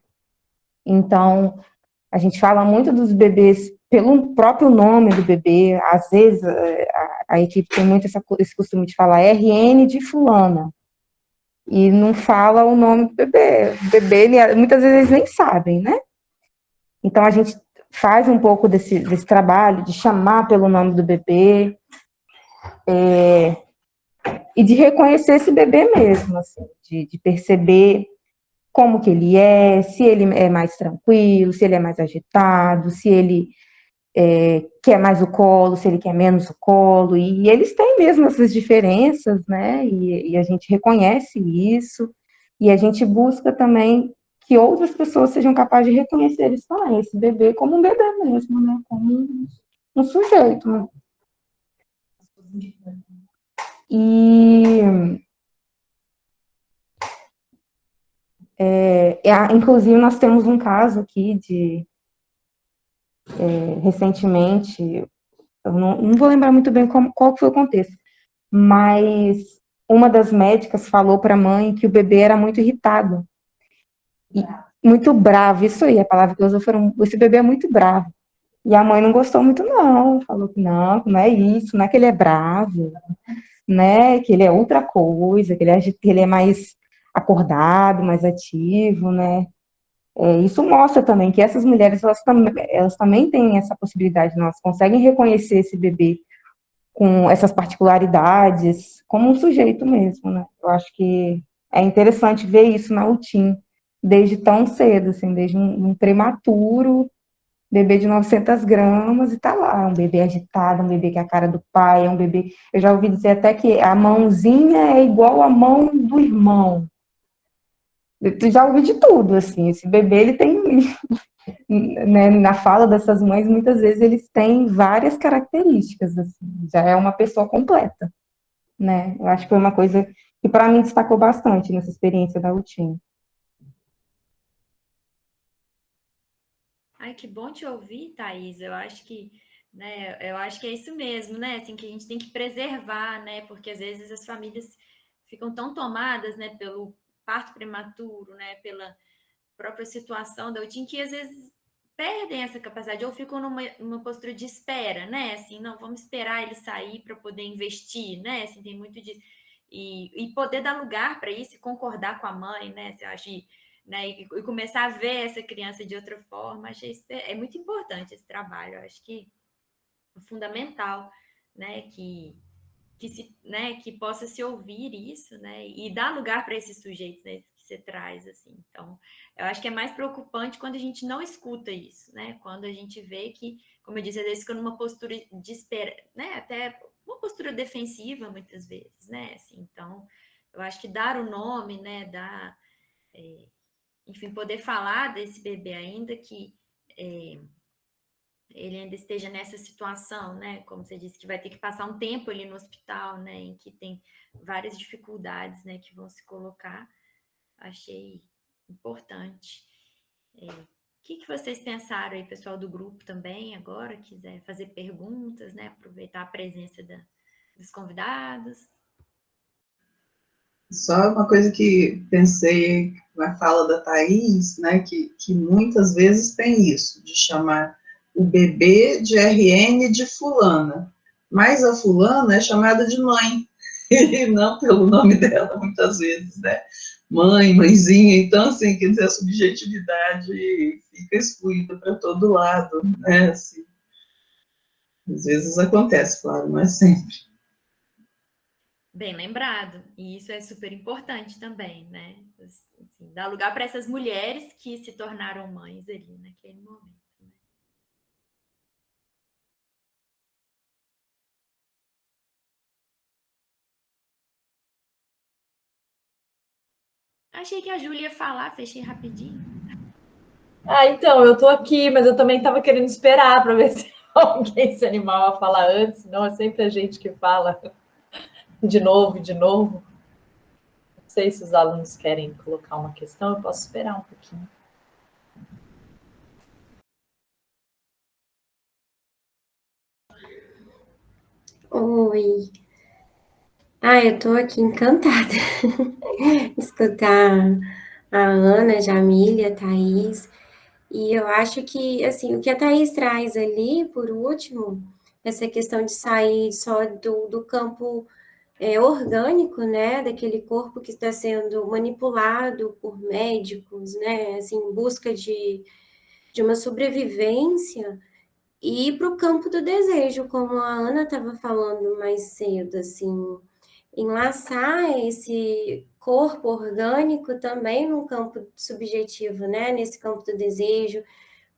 Então, a gente fala muito dos bebês pelo próprio nome do bebê. Às vezes a equipe tem muito esse costume de falar RN de fulana e não fala o nome do bebê. O bebê, muitas vezes eles nem sabem, né? Então a gente faz um pouco desse trabalho de chamar pelo nome do bebê, e de reconhecer esse bebê mesmo, assim, de perceber como que ele é, se ele é mais tranquilo, se ele é mais agitado, se ele quer mais o colo, se ele quer menos o colo, e eles têm mesmo essas diferenças, né, e a gente reconhece isso, e a gente busca também que outras pessoas sejam capazes de reconhecer isso também, esse bebê como um bebê mesmo, né, como um sujeito, né? E inclusive nós temos um caso aqui de recentemente, eu não vou lembrar muito bem qual foi o contexto, mas uma das médicas falou para a mãe que o bebê era muito irritado, e muito bravo, isso aí, a palavra que usou esse bebê é muito bravo. E a mãe não gostou muito, não, falou que não é isso, não é que ele é bravo, né, que ele é outra coisa, que ele é mais acordado, mais ativo, né. Isso mostra também que essas mulheres, elas também têm essa possibilidade, elas conseguem reconhecer esse bebê com essas particularidades, como um sujeito mesmo, né? Eu acho que é interessante ver isso na UTIM, desde tão cedo, assim, desde um prematuro, bebê de 900 gramas, e tá lá, um bebê agitado, um bebê que é a cara do pai, é um bebê... Eu já ouvi dizer até que a mãozinha é igual à mão do irmão. Eu já ouvi de tudo, assim, esse bebê, ele tem... Né, na fala dessas mães, muitas vezes eles têm várias características, assim, já é uma pessoa completa, né? Eu acho que foi uma coisa que para mim destacou bastante nessa experiência da UTIM. Ai, que bom te ouvir, Thaís. Eu acho que, né, eu acho que é isso mesmo, né? Assim, que a gente tem que preservar, né? Porque às vezes as famílias ficam tão tomadas, né, pelo parto prematuro, né, pela própria situação da UTIM, que às vezes perdem essa capacidade ou ficam numa postura de espera, né? Assim, não, vamos esperar ele sair para poder investir, né? Assim, tem muito disso. E poder dar lugar para isso e concordar com a mãe, né? Você acha, né? E começar a ver essa criança de outra forma, achei isso, é muito importante esse trabalho, eu acho que é fundamental, né? Que possa se ouvir isso, né? E dar lugar para esses sujeitos, né, que você traz, assim. Então, eu acho que é mais preocupante quando a gente não escuta isso, né? Quando a gente vê que, como eu disse, às vezes fica numa postura de espera, né? Até uma postura defensiva, muitas vezes, né? Assim, então, eu acho que dar o nome, né? Enfim, poder falar desse bebê ainda que ele ainda esteja nessa situação, né? Como você disse, que vai ter que passar um tempo ali no hospital, né? Em que tem várias dificuldades, né? Que vão se colocar. Achei importante. O que vocês pensaram aí, pessoal do grupo também, agora? Quiser fazer perguntas, né? Aproveitar a presença dos convidados. Só uma coisa que pensei na fala da Thaís, né, que muitas vezes tem isso, de chamar o bebê de RN de fulana, mas a fulana é chamada de mãe, e não pelo nome dela, muitas vezes, né? Mãe, mãezinha, então, assim, quer dizer, a subjetividade fica excluída para todo lado, né? Assim, às vezes acontece, claro, não é sempre. Bem lembrado, e isso é super importante também, né? Assim, dar lugar para essas mulheres que se tornaram mães ali naquele momento. Né? Achei que a Júlia ia falar, fechei rapidinho. Então, eu tô aqui, mas eu também estava querendo esperar para ver se alguém se animava a falar antes, senão é sempre a gente que fala de novo e de novo. Não sei se os alunos querem colocar uma questão, eu posso esperar um pouquinho. Oi. Eu tô aqui encantada escutar a Ana, a Jamília, a Thaís. E eu acho que, assim, o que a Thaís traz ali, por último, essa questão de sair só do campo orgânico, né, daquele corpo que está sendo manipulado por médicos, né, assim, em busca de uma sobrevivência, e ir para o campo do desejo, como a Ana estava falando mais cedo, assim, enlaçar esse corpo orgânico também no campo subjetivo, né? Nesse campo do desejo,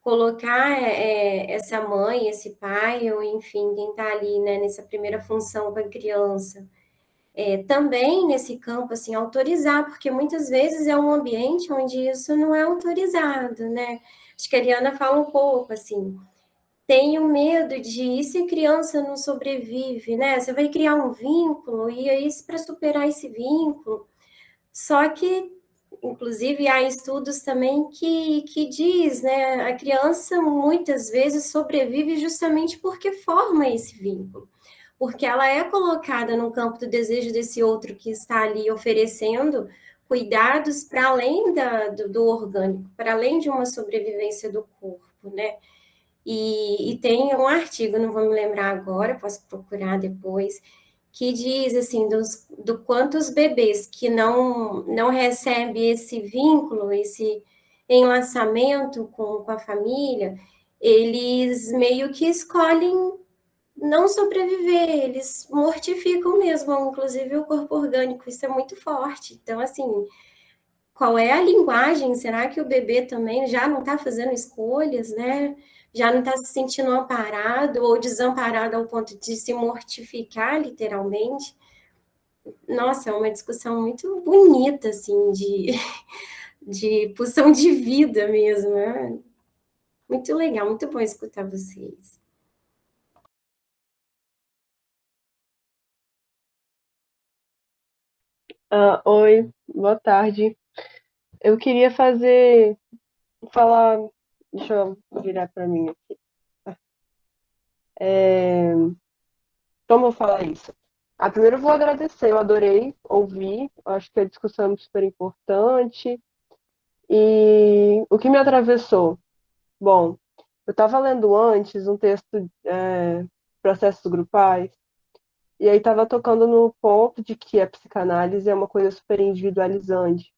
colocar essa mãe, esse pai, ou enfim, quem está ali, né, nessa primeira função com a criança, também nesse campo, assim, autorizar, porque muitas vezes é um ambiente onde isso não é autorizado, né? Acho que a Ariana fala um pouco, assim, tenho medo de, e se a criança não sobrevive, né? Você vai criar um vínculo, e aí, para superar esse vínculo, só que, inclusive, há estudos também que diz, né? A criança muitas vezes sobrevive justamente porque forma esse vínculo, porque ela é colocada no campo do desejo desse outro que está ali oferecendo cuidados para além do orgânico, para além de uma sobrevivência do corpo, né? E tem um artigo, não vou me lembrar agora, posso procurar depois, que diz assim do quanto os bebês que não recebem esse vínculo, esse enlaçamento com a família, eles meio que escolhem não sobreviver, eles mortificam mesmo, inclusive o corpo orgânico, isso é muito forte. Então, assim, qual é a linguagem? Será que o bebê também já não está fazendo escolhas, né? Já não está se sentindo amparado ou desamparado ao ponto de se mortificar, literalmente? Nossa, é uma discussão muito bonita, assim, de pulsão de vida mesmo, né? Muito legal, muito bom escutar vocês. Oi, boa tarde. Eu queria falar, deixa eu virar para mim aqui. Como eu falar isso? Primeiro eu vou agradecer, eu adorei ouvir, acho que a discussão é super importante. E o que me atravessou? Bom, eu estava lendo antes um texto, Processos Grupais, e aí estava tocando no ponto de que a psicanálise é uma coisa super individualizante,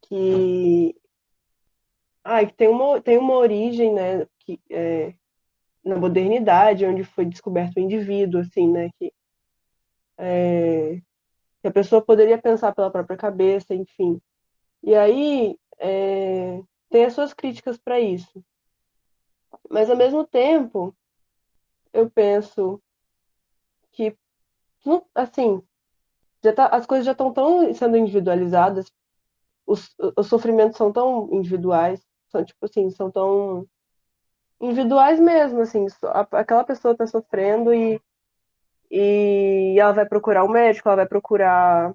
que que tem uma origem, né, na modernidade, onde foi descoberto o indivíduo, assim, né, que a pessoa poderia pensar pela própria cabeça, enfim. E aí tem as suas críticas para isso. Mas, ao mesmo tempo, eu penso que, assim, as coisas já estão tão sendo individualizadas, os sofrimentos são tão individuais, são, tipo assim, são tão individuais mesmo, assim, aquela pessoa está sofrendo e ela vai procurar um médico, ela vai procurar.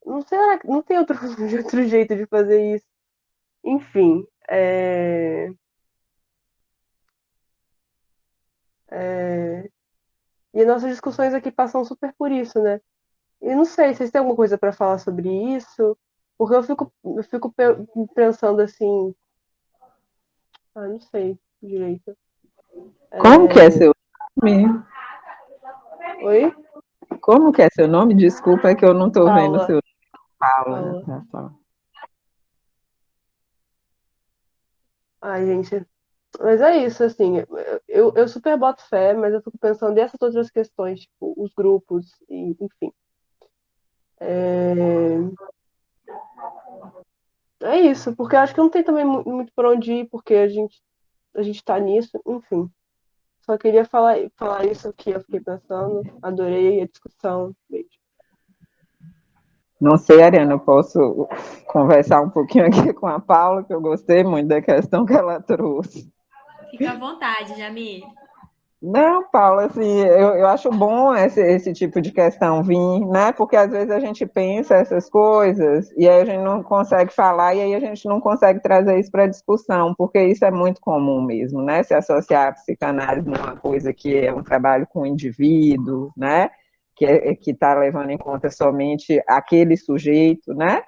Não sei, não tem outro jeito de fazer isso. Enfim, e nossas discussões aqui passam super por isso, né? E não sei, vocês têm alguma coisa para falar sobre isso? Porque eu fico pensando assim, não sei direito. Como que é seu nome? Oi? Como que é seu nome? Desculpa, é que eu não estou vendo o Paula. seu nome. Paula. Paula. Tá, Paula. Ai, gente. Mas é isso, assim, eu super boto fé, mas eu fico pensando nessas outras questões, tipo, os grupos, enfim. É isso, porque eu acho que não tem também muito por onde ir, porque a gente tá nisso, enfim. Só queria falar isso que eu fiquei pensando, adorei a discussão. Beijo. Não sei, Ariana, eu posso conversar um pouquinho aqui com a Paula, que eu gostei muito da questão que ela trouxe. Fica à vontade, Jamile. Não, Paula, assim, eu acho bom esse tipo de questão vir, né? Porque às vezes a gente pensa essas coisas e aí a gente não consegue falar e aí a gente não consegue trazer isso para discussão, porque isso é muito comum mesmo, né? Se associar a psicanálise numa coisa que é um trabalho com o indivíduo, né? Que está levando em conta somente aquele sujeito, né?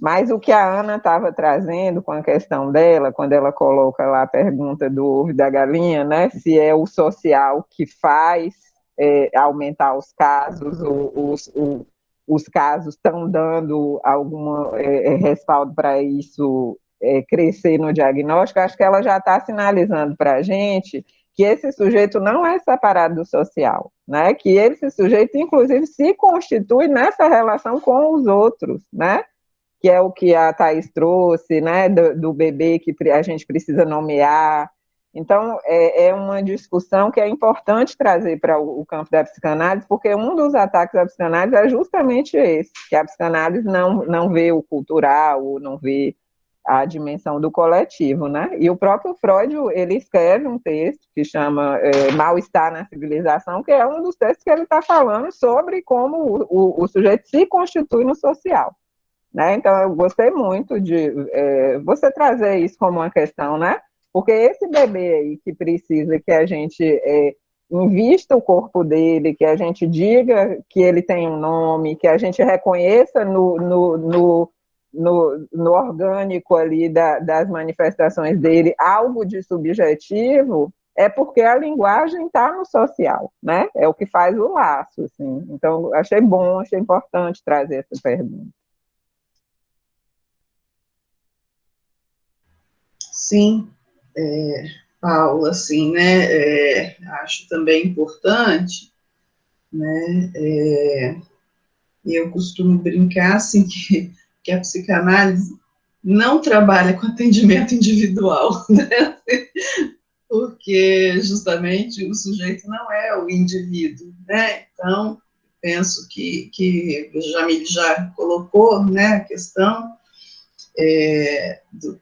Mas o que a Ana estava trazendo com a questão dela, quando ela coloca lá a pergunta do ovo e da galinha, né, se é o social que faz aumentar os casos, os casos estão dando algum respaldo para isso crescer no diagnóstico, acho que ela já está sinalizando para a gente que esse sujeito não é separado do social, né, que esse sujeito, inclusive, se constitui nessa relação com os outros, né, que é o que a Thaís trouxe, né, do bebê que a gente precisa nomear. Então, é uma discussão que é importante trazer para o campo da psicanálise, porque um dos ataques da psicanálise é justamente esse, que a psicanálise não vê o cultural, não vê a dimensão do coletivo, né? E o próprio Freud, ele escreve um texto que chama Mal-Estar na Civilização, que é um dos textos que ele está falando sobre como o sujeito se constitui no social. Né? Então, eu gostei muito de você trazer isso como uma questão, né? Porque esse bebê aí que precisa que a gente invista o corpo dele, que a gente diga que ele tem um nome, que a gente reconheça no orgânico ali das manifestações dele algo de subjetivo, é porque a linguagem está no social, né? É o que faz o laço, assim. Então, achei bom, achei importante trazer essa pergunta. Sim, Paula, assim, né, acho também importante, né, e eu costumo brincar, assim, que a psicanálise não trabalha com atendimento individual, né, porque justamente o sujeito não é o indivíduo, né, então penso que o Jamile já colocou, né, a questão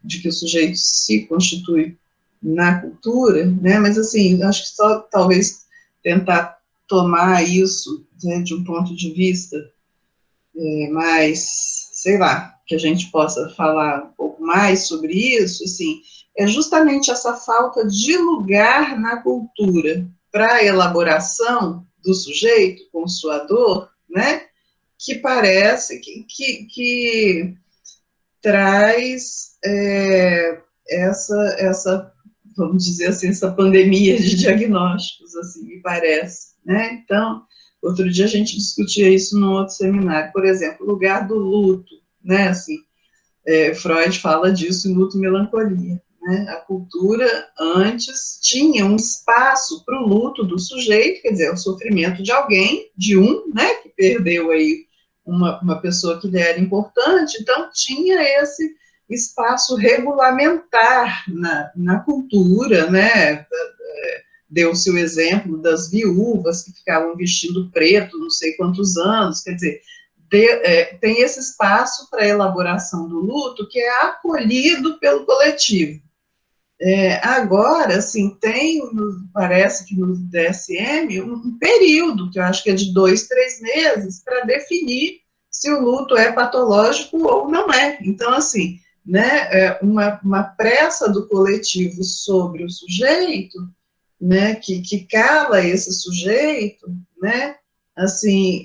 de que o sujeito se constitui na cultura, né, mas assim, acho que só talvez tentar tomar isso, né, de um ponto de vista mais, sei lá, que a gente possa falar um pouco mais sobre isso, assim, é justamente essa falta de lugar na cultura para a elaboração do sujeito com sua dor, né, que parece que traz essa, vamos dizer assim, essa pandemia de diagnósticos, assim, me parece, né? Então, outro dia a gente discutia isso num outro seminário, por exemplo, o lugar do luto, né, assim, Freud fala disso em Luto e Melancolia, né? A cultura antes tinha um espaço para o luto do sujeito, quer dizer, o sofrimento de alguém, de um, né, que perdeu aí uma pessoa que lhe era importante, então tinha esse espaço regulamentar na cultura, né? Deu-se o exemplo das viúvas que ficavam vestindo preto não sei quantos anos, quer dizer, tem esse espaço para a elaboração do luto que é acolhido pelo coletivo. Agora, assim, parece que no DSM, um período, que eu acho que é de 2, 3 meses, para definir se o luto é patológico ou não é. Então, assim, né, uma pressa do coletivo sobre o sujeito, né, que cala esse sujeito, né, assim,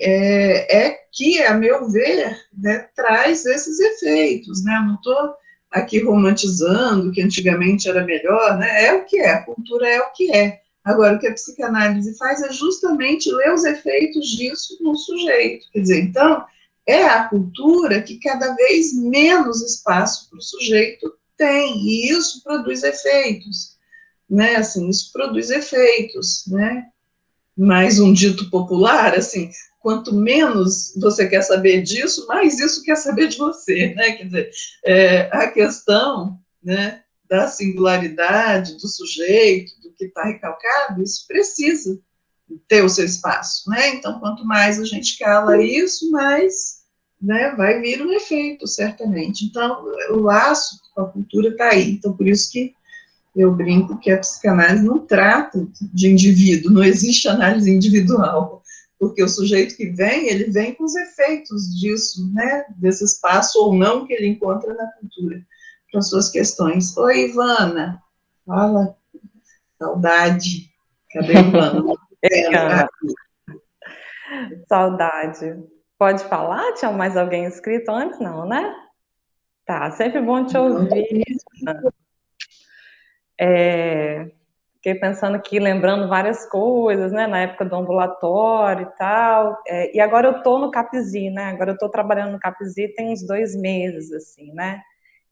que, a meu ver, né, traz esses efeitos, né, não estou aqui romantizando que antigamente era melhor, né, é o que é, a cultura é o que é. Agora, o que a psicanálise faz é justamente ler os efeitos disso no sujeito, quer dizer, então, é a cultura que cada vez menos espaço para o sujeito tem, e isso produz efeitos, né, assim, isso produz efeitos, né, mais um dito popular, assim, quanto menos você quer saber disso, mais isso quer saber de você, né, quer dizer, a questão, né, da singularidade do sujeito, do que está recalcado, isso precisa ter o seu espaço, né, então quanto mais a gente cala isso, mais, né, vai vir um efeito, certamente, então o laço com a cultura está aí, então por isso que eu brinco que a psicanálise não trata de indivíduo, não existe análise individual, porque o sujeito que vem, ele vem com os efeitos disso, né, desse espaço ou não que ele encontra na cultura, para suas questões. Oi, Ivana, fala, saudade, cadê a Ivana? Saudade. Pode falar? Tinha mais alguém inscrito antes? Não, né? Tá, sempre bom te ouvir. Fiquei pensando aqui, lembrando várias coisas, né, na época do ambulatório e tal, e agora eu tô no Capisi, né, agora eu tô trabalhando no Capisi tem uns 2 meses, assim, né,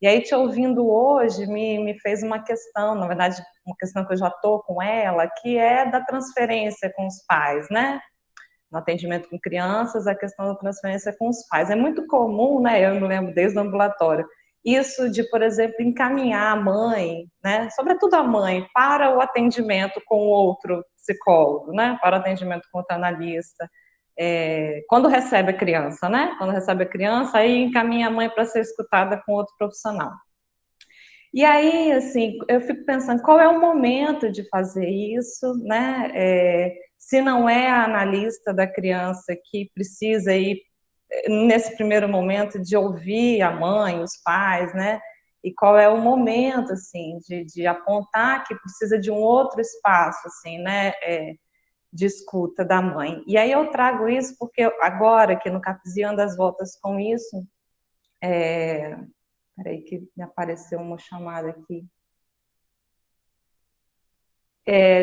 e aí te ouvindo hoje me fez uma questão, na verdade, uma questão que eu já tô com ela, que é da transferência com os pais, né, no atendimento com crianças, a questão da transferência com os pais. É muito comum, né, eu me lembro desde o ambulatório, isso de, por exemplo, encaminhar a mãe, né, sobretudo a mãe, para o atendimento com outro psicólogo, né, para o atendimento com outro analista, quando recebe a criança, né, quando recebe a criança, aí encaminha a mãe para ser escutada com outro profissional. E aí, assim, eu fico pensando, qual é o momento de fazer isso, né, se não é a analista da criança que precisa ir nesse primeiro momento de ouvir a mãe, os pais, né? E qual é o momento, assim, de apontar que precisa de um outro espaço, assim, né? De escuta da mãe. E aí eu trago isso porque agora que no Capisi anda as voltas com isso, peraí que me apareceu uma chamada aqui.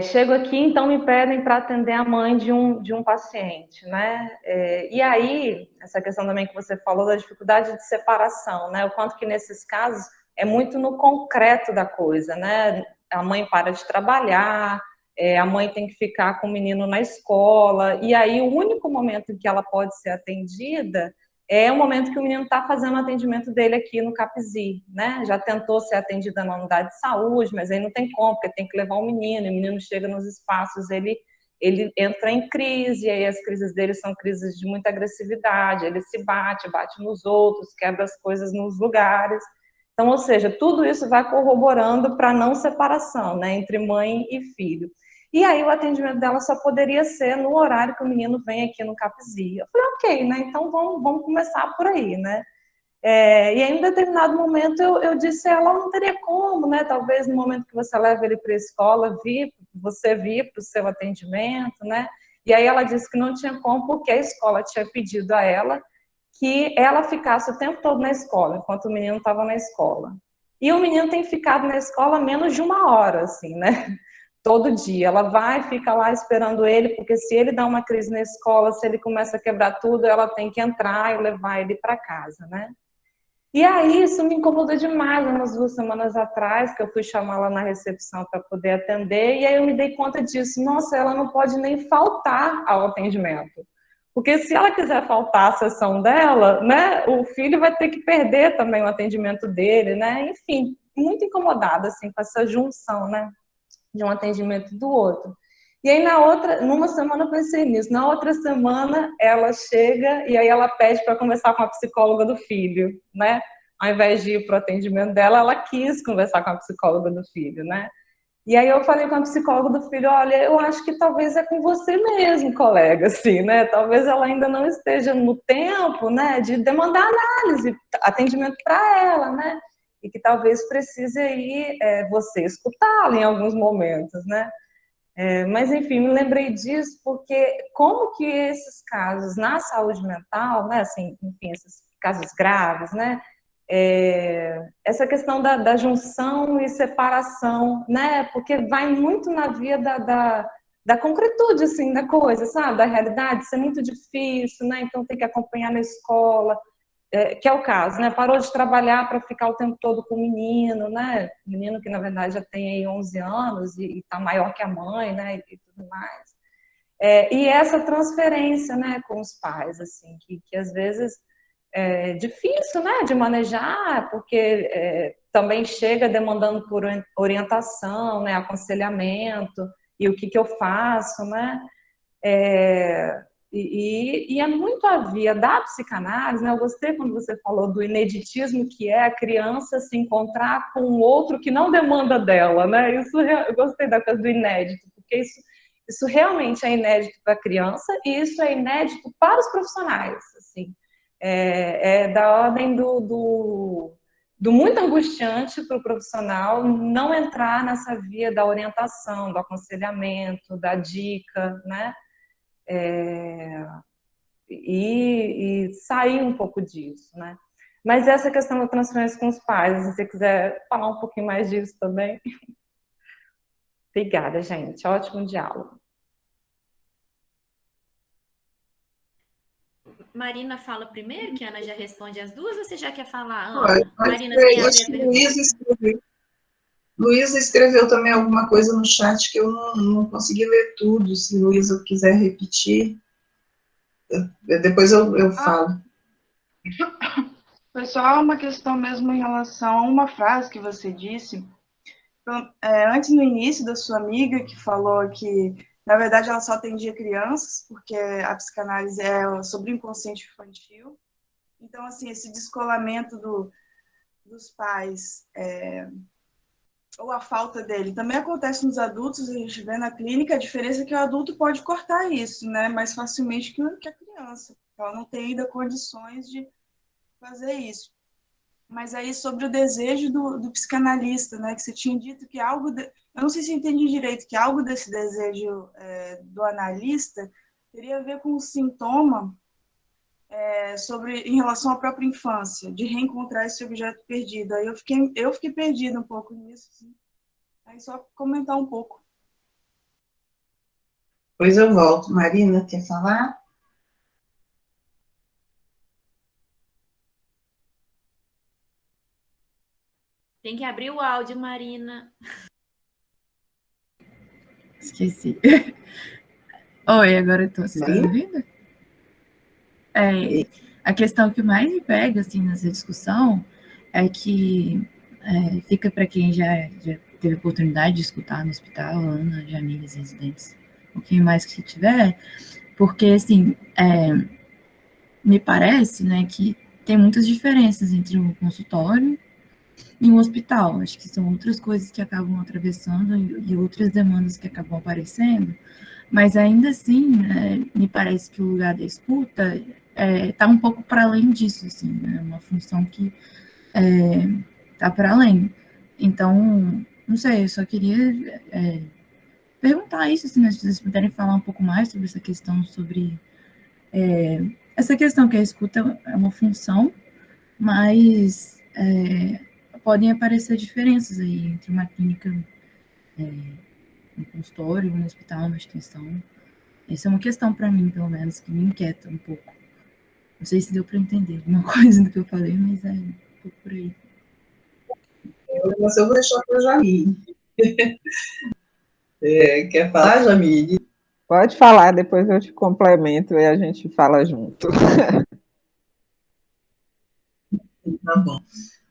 Chego aqui, então me pedem para atender a mãe de um paciente, né? E aí, essa questão também que você falou da dificuldade de separação, né? O quanto que nesses casos é muito no concreto da coisa, né? A mãe para de trabalhar, a mãe tem que ficar com o menino na escola, e aí o único momento em que ela pode ser atendida é o momento que o menino está fazendo o atendimento dele aqui no Capisi, né? Já tentou ser atendida na unidade de saúde, mas aí não tem como, porque tem que levar o menino chega nos espaços, ele entra em crise, e aí as crises dele são crises de muita agressividade, ele se bate nos outros, quebra as coisas nos lugares. Então, ou seja, tudo isso vai corroborando para a não separação, né, entre mãe e filho. E aí o atendimento dela só poderia ser no horário que o menino vem aqui no Capisi. Eu falei, ok, né? Então vamos começar por aí, né? E aí, em determinado momento, eu disse a ela, não teria como, né? Talvez no momento que você leva ele para a escola, você vir para o seu atendimento, né? E aí ela disse que não tinha como, porque a escola tinha pedido a ela que ela ficasse o tempo todo na escola, enquanto o menino estava na escola. E o menino tem ficado na escola menos de 1 hora, assim, né? Todo dia. Ela vai, fica lá esperando ele, porque se ele dá uma crise na escola, se ele começa a quebrar tudo, ela tem que entrar e levar ele para casa, né? E aí isso me incomodou demais, umas 2 semanas atrás, que eu fui chamá-la na recepção para poder atender, e aí eu me dei conta disso. Nossa, ela não pode nem faltar ao atendimento. Porque se ela quiser faltar à sessão dela, né, o filho vai ter que perder também o atendimento dele, né? Enfim, muito incomodada, assim, com essa junção, né? De um atendimento do outro. E aí numa semana eu pensei nisso, na outra semana ela chega e aí ela pede para conversar com a psicóloga do filho, né? ao invés de ir para o atendimento dela, ela quis conversar com a psicóloga do filho, né? E aí eu falei com a psicóloga do filho, olha, eu acho que talvez é com você mesmo, colega, assim, né? Talvez ela ainda não esteja no tempo, né, de demandar análise, atendimento para ela, né? E que talvez precise aí você escutá-la em alguns momentos, né? Mas, enfim, me lembrei disso porque como que esses casos na saúde mental, né, assim, enfim, esses casos graves, né, essa questão da junção e separação, né, porque vai muito na via da concretude, assim, da coisa, sabe, da realidade, isso é muito difícil, né, então tem que acompanhar na escola, que é o caso, né? Parou de trabalhar para ficar o tempo todo com o menino, né? Menino que, na verdade, já tem aí 11 anos e está maior que a mãe, né? E tudo mais. E essa transferência, né, com os pais, assim, que às vezes é difícil, né, de manejar, porque também chega demandando por orientação, né, aconselhamento, e o que eu faço, né? E é muito a via da psicanálise, né? Eu gostei quando você falou do ineditismo, que é a criança se encontrar com um outro que não demanda dela, né? Isso, eu gostei da coisa do inédito, porque isso realmente é inédito para a criança e isso é inédito para os profissionais, assim. É da ordem do muito angustiante para o profissional não entrar nessa via da orientação, do aconselhamento, da dica, né? E sair um pouco disso, né? Mas essa questão da transferência com os pais, se você quiser falar um pouquinho mais disso também. Obrigada, gente. Ótimo diálogo. Marina fala primeiro, que a Ana já responde as duas, ou você já quer falar, Olha, Ana? Marina, tem a ver acho a que pergunta. Luísa escreveu também alguma coisa no chat que eu não consegui ler tudo. Se Luísa quiser repetir, depois eu falo. Foi só uma questão mesmo em relação a uma frase que você disse. Antes, no início, da sua amiga, que falou que, na verdade, ela só atendia crianças, porque a psicanálise é sobre o inconsciente infantil. Então, assim, esse descolamento dos pais, ou a falta dele, também acontece nos adultos, a gente vê na clínica, a diferença é que o adulto pode cortar isso, né, mais facilmente que a criança. Ela não tem ainda condições de fazer isso. Mas aí sobre o desejo do psicanalista, né, que você tinha dito que algo, eu não sei se eu entendi direito, que algo desse desejo do analista teria a ver com um sintoma em relação à própria infância, de reencontrar esse objeto perdido. Aí eu fiquei perdida um pouco nisso, assim. Aí só comentar um pouco. Depois eu volto. Marina, quer falar? Tem que abrir o áudio, Marina. Esqueci. Oi, agora eu tô. Vocês estão me ouvindo? A questão que mais me pega, assim, nessa discussão é que fica para quem já teve a oportunidade de escutar no hospital, Ana, Jamília, residentes, um pouquinho mais que se tiver, porque, assim, me parece, né, que tem muitas diferenças entre um consultório e um hospital. Acho que são outras coisas que acabam atravessando e outras demandas que acabam aparecendo, mas ainda assim, me parece que o lugar da escuta está um pouco para além disso, assim, né? Uma função que está para além. Então, não sei, eu só queria perguntar isso, assim, né, se vocês puderem falar um pouco mais sobre essa questão, sobre essa questão que a escuta é uma função, mas podem aparecer diferenças aí entre uma clínica, um consultório, um hospital, uma instituição. Essa é uma questão para mim, pelo menos, que me inquieta um pouco. Não sei se deu para entender alguma coisa do que eu falei, mas é um pouco por aí. Eu vou deixar para a Jamile. Quer falar, Jamile? Pode falar, depois eu te complemento e a gente fala junto. Tá bom.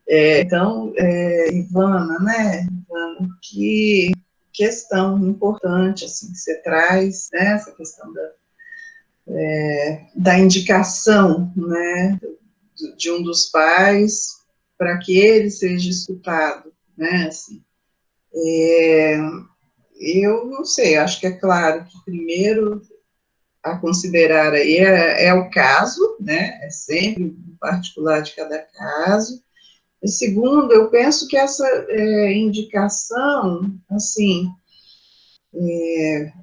Então, Ivana, né? Ivana, que questão importante assim, que você traz, né? Essa questão da indicação, né? De um dos pais para que ele seja escutado, né, assim. Eu não sei, acho que é claro que primeiro a considerar aí é o caso, né, é sempre o particular de cada caso. E segundo, eu penso que essa indicação, assim,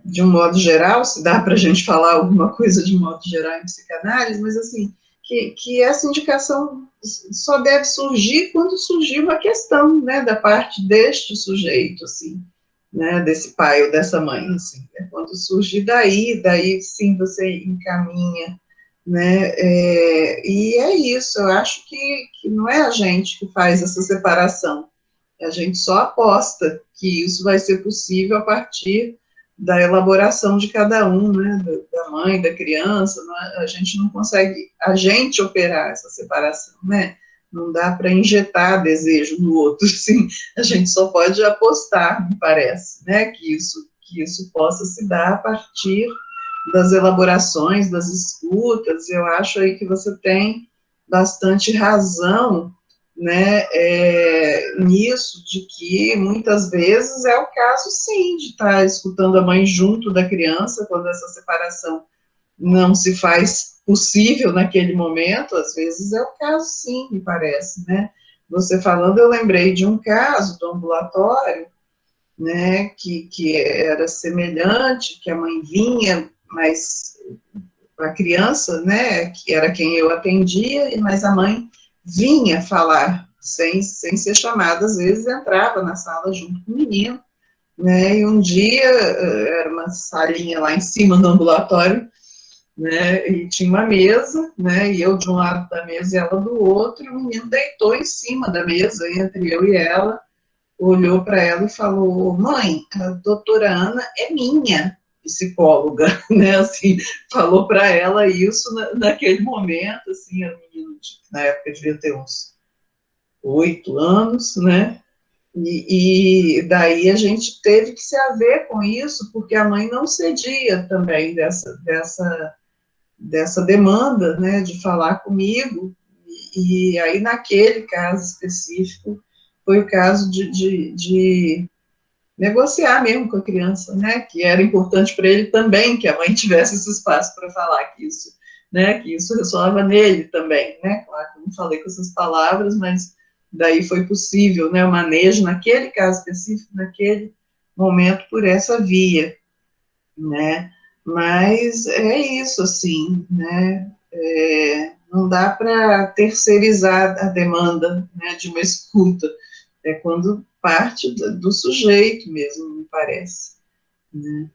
de um modo geral, se dá para a gente falar alguma coisa de modo geral em psicanálise, mas assim, que essa indicação só deve surgir quando surgir uma questão, né, da parte deste sujeito, assim, né, desse pai ou dessa mãe, assim, é quando surgir daí sim você encaminha, né, e é isso, eu acho que não é a gente que faz essa separação, a gente só aposta que isso vai ser possível a partir da elaboração de cada um, né, da mãe, da criança, a gente não consegue, a gente operar essa separação, né, não dá para injetar desejo no outro, sim, a gente só pode apostar, me parece, né, que isso possa se dar a partir das elaborações, das escutas. Eu acho aí que você tem bastante razão, né, nisso, de que muitas vezes é o caso, sim, de estar escutando a mãe junto da criança, quando essa separação não se faz possível naquele momento, às vezes é o caso, sim, me parece, né. Você falando, eu lembrei de um caso do ambulatório, né, que era semelhante, que a mãe vinha, mas a criança, né, que era quem eu atendia, mas a mãe vinha falar, sem ser chamada, às vezes entrava na sala junto com o menino, né, e um dia, era uma salinha lá em cima do ambulatório, né, e tinha uma mesa, né, e eu de um lado da mesa e ela do outro, e o menino deitou em cima da mesa, entre eu e ela, olhou para ela e falou: mãe, a doutora Ana é minha psicóloga, né, assim, falou para ela isso naquele momento, assim, era um menino, na época devia ter uns 8 anos, né, e daí a gente teve que se haver com isso, porque a mãe não cedia também dessa demanda, né, de falar comigo, e aí naquele caso específico, foi o caso de negociar mesmo com a criança, né, que era importante para ele também que a mãe tivesse esse espaço para falar que isso ressoava nele também, né, claro que eu não falei com essas palavras, mas daí foi possível, né, o manejo naquele caso específico, naquele momento, por essa via, né, mas é isso, assim, né, não dá para terceirizar a demanda, né, de uma escuta, é quando parte do sujeito mesmo, me parece, né.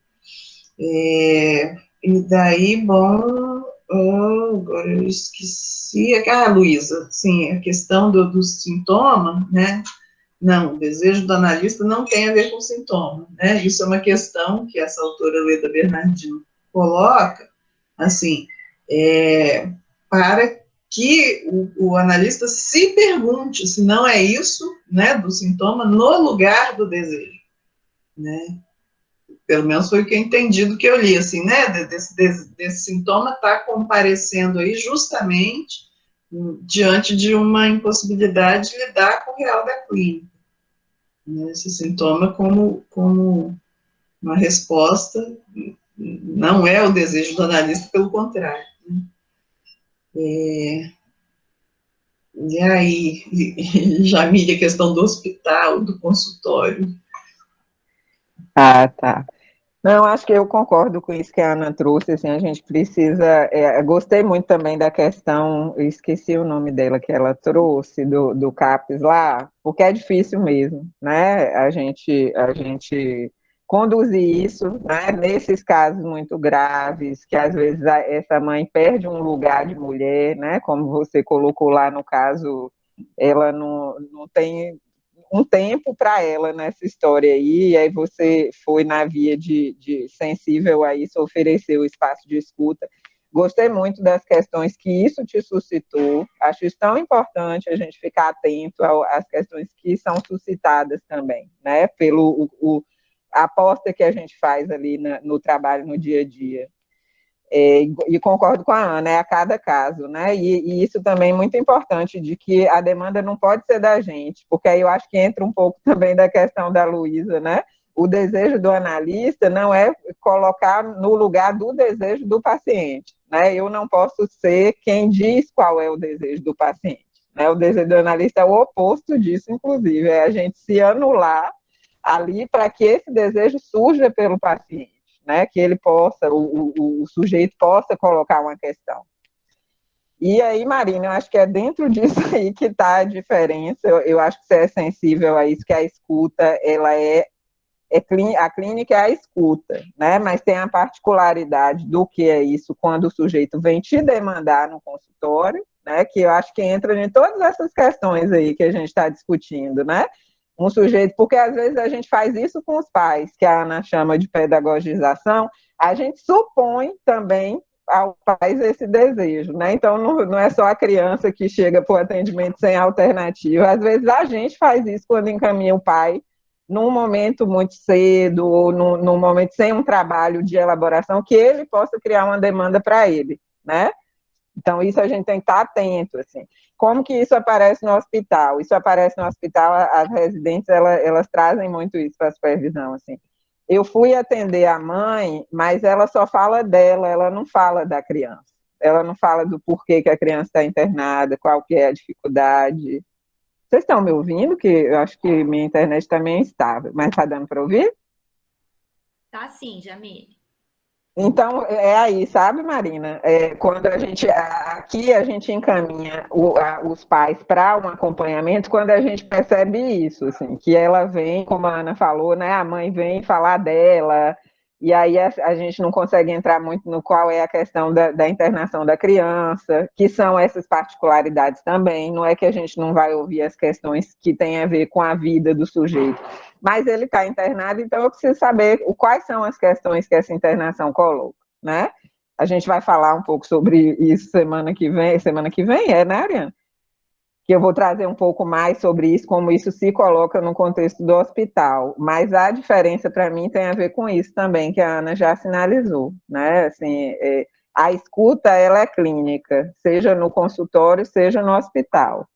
E daí, bom, agora eu esqueci, Luísa, sim, a questão do sintoma, né, não, o desejo do analista não tem a ver com sintoma, né, isso é uma questão que essa autora Leda Bernardino coloca, assim, para que o analista se pergunte se não é isso, né, do sintoma, no lugar do desejo, né, pelo menos foi o que eu entendi do que eu li, assim, né, desse sintoma está comparecendo aí justamente diante de uma impossibilidade de lidar com o real da clínica, né, esse sintoma como uma resposta, não é o desejo do analista, pelo contrário, né. E aí, Jamília, a questão do hospital, do consultório. Ah, tá. Não, acho que eu concordo com isso que a Ana trouxe, assim, a gente precisa, gostei muito também da questão, eu esqueci o nome dela que ela trouxe, do CAPES lá, porque é difícil mesmo, né, a gente conduzir isso, né, nesses casos muito graves, que às vezes essa mãe perde um lugar de mulher, né, como você colocou lá no caso, ela não tem um tempo para ela nessa história aí, e aí você foi na via de sensível a isso, ofereceu espaço de escuta. Gostei muito das questões que isso te suscitou, acho isso tão importante a gente ficar atento às questões que são suscitadas também, né, pelo a aposta que a gente faz ali no trabalho, no dia a dia. E concordo com a Ana, é a cada caso, né? E isso também é muito importante, de que a demanda não pode ser da gente, porque aí eu acho que entra um pouco também da questão da Luísa, né? O desejo do analista não é colocar no lugar do desejo do paciente, né? Eu não posso ser quem diz qual é o desejo do paciente, né? O desejo do analista é o oposto disso, inclusive, é a gente se anular ali para que esse desejo surja pelo paciente, né? Que ele possa, o sujeito possa colocar uma questão. E aí, Marina, eu acho que é dentro disso aí que está a diferença. Eu acho que você é sensível a isso, que a escuta, ela a clínica é a escuta, né? Mas tem a particularidade do que é isso quando o sujeito vem te demandar no consultório, né? Que eu acho que entra em todas essas questões aí que a gente está discutindo, né? Um sujeito, porque às vezes a gente faz isso com os pais, que a Ana chama de pedagogização, a gente supõe também ao pais esse desejo, né? Então não é só a criança que chega para o atendimento sem alternativa, às vezes a gente faz isso quando encaminha o pai num momento muito cedo, ou num momento sem um trabalho de elaboração, que ele possa criar uma demanda para ele, né? Então, isso a gente tem que estar atento, assim. Como que isso aparece no hospital? Isso aparece no hospital, as residentes, elas trazem muito isso para a supervisão, assim. Eu fui atender a mãe, mas ela só fala dela, ela não fala da criança. Ela não fala do porquê que a criança está internada, qual que é a dificuldade. Vocês estão me ouvindo? Que eu acho que minha internet também é instável, mas está dando para ouvir? Tá sim, Jamile. Então, é aí, sabe, Marina? Quando aqui a gente encaminha os pais para um acompanhamento, quando a gente percebe isso, assim, que ela vem, como a Ana falou, né? A mãe vem falar dela, e aí a gente não consegue entrar muito no qual é a questão da internação da criança, que são essas particularidades também. Não é que a gente não vai ouvir as questões que têm a ver com a vida do sujeito, mas ele está internado, então eu preciso saber quais são as questões que essa internação coloca, né? A gente vai falar um pouco sobre isso semana que vem né, Ariane? Que eu vou trazer um pouco mais sobre isso, como isso se coloca no contexto do hospital, mas a diferença para mim tem a ver com isso também, que a Ana já sinalizou, né? Assim, a escuta, ela é clínica, seja no consultório, seja no hospital.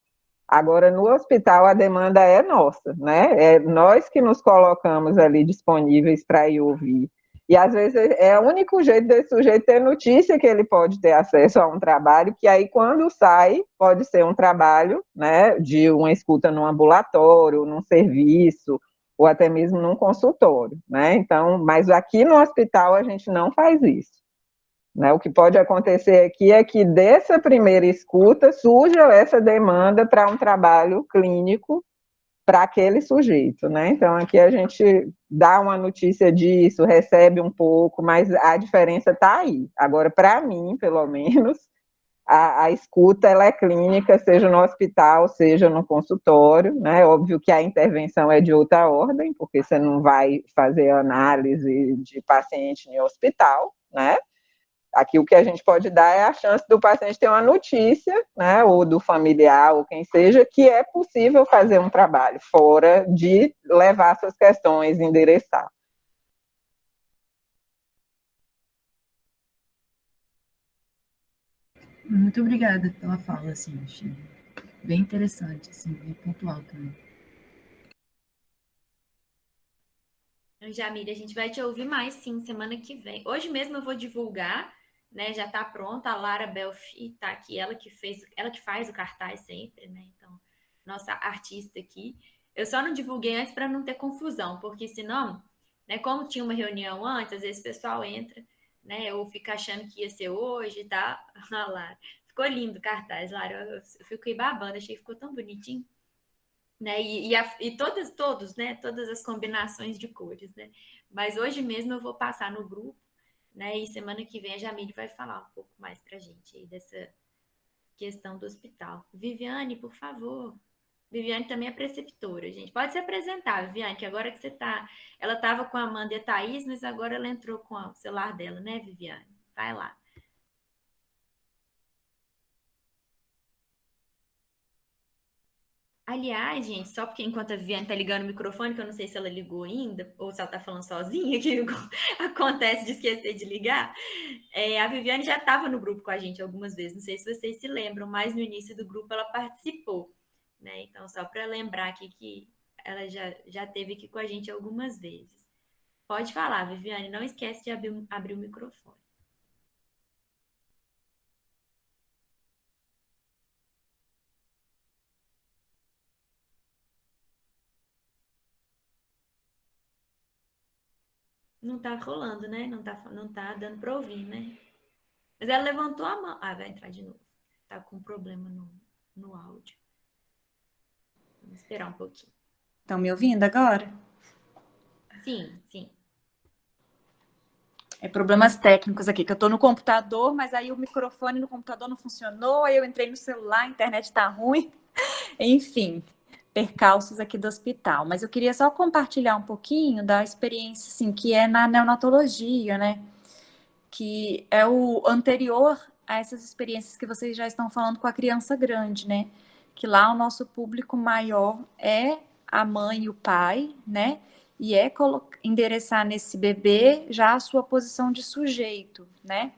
Agora, no hospital, a demanda é nossa, né? É nós que nos colocamos ali disponíveis para ir ouvir. E, às vezes, é o único jeito desse sujeito ter notícia que ele pode ter acesso a um trabalho, que aí, quando sai, pode ser um trabalho, né, de uma escuta num ambulatório, num serviço, ou até mesmo num consultório, né? Então, mas aqui no hospital a gente não faz isso. Né? O que pode acontecer aqui é que dessa primeira escuta surja essa demanda para um trabalho clínico para aquele sujeito, né? Então aqui a gente dá uma notícia disso, recebe um pouco, mas a diferença está aí. Agora, para mim, pelo menos, a escuta ela é clínica, seja no hospital, seja no consultório, né? Óbvio que a intervenção é de outra ordem, porque você não vai fazer análise de paciente em hospital, né? Aqui o que a gente pode dar é a chance do paciente ter uma notícia, né, ou do familiar, ou quem seja, que é possível fazer um trabalho, fora de levar suas questões, endereçar. Muito obrigada pela fala, assim, achei bem interessante, assim, bem pontual também. Jamile, a gente vai te ouvir mais, sim, semana que vem. Hoje mesmo eu vou divulgar, né? Já está pronta, a Lara Belfi está aqui, ela que faz o cartaz sempre, né? Então, nossa artista aqui. Eu só não divulguei antes para não ter confusão, porque senão, né, como tinha uma reunião antes, às vezes o pessoal entra, né, ou fica achando que ia ser hoje, tá? A Lara. Ficou lindo o cartaz, Lara. Eu fiquei babando, achei que ficou tão bonitinho, né? E todos, né? Todas as combinações de cores, né? Mas hoje mesmo eu vou passar no grupo, né? E semana que vem a Jamile vai falar um pouco mais pra gente aí dessa questão do hospital. Viviane, por favor. Viviane também é preceptora, gente. Pode se apresentar, Viviane, que agora que você tá. Ela estava com a Amanda e a Thaís, mas agora ela entrou com o celular dela, né, Viviane? Vai lá. Aliás, gente, só porque enquanto a Viviane tá ligando o microfone, que eu não sei se ela ligou ainda, ou se ela tá falando sozinha, que acontece de esquecer de ligar, a Viviane já estava no grupo com a gente algumas vezes, não sei se vocês se lembram, mas no início do grupo ela participou, né? Então, só para lembrar aqui que ela já esteve aqui com a gente algumas vezes. Pode falar, Viviane, não esquece de abrir o microfone. Não tá rolando, né? Não tá dando para ouvir, né? Mas ela levantou a mão. Ah, vai entrar de novo. Tá com problema no áudio. Vamos esperar um pouquinho. Estão me ouvindo agora? Sim, sim. Problemas técnicos aqui, que eu estou no computador, mas aí o microfone no computador não funcionou, aí eu entrei no celular, a internet está ruim. Enfim, percalços aqui do hospital. Mas eu queria só compartilhar um pouquinho da experiência, assim, que é na neonatologia, né? Que é o anterior a essas experiências que vocês já estão falando com a criança grande, né? Que lá o nosso público maior é a mãe e o pai, né? E é endereçar nesse bebê já a sua posição de sujeito, né?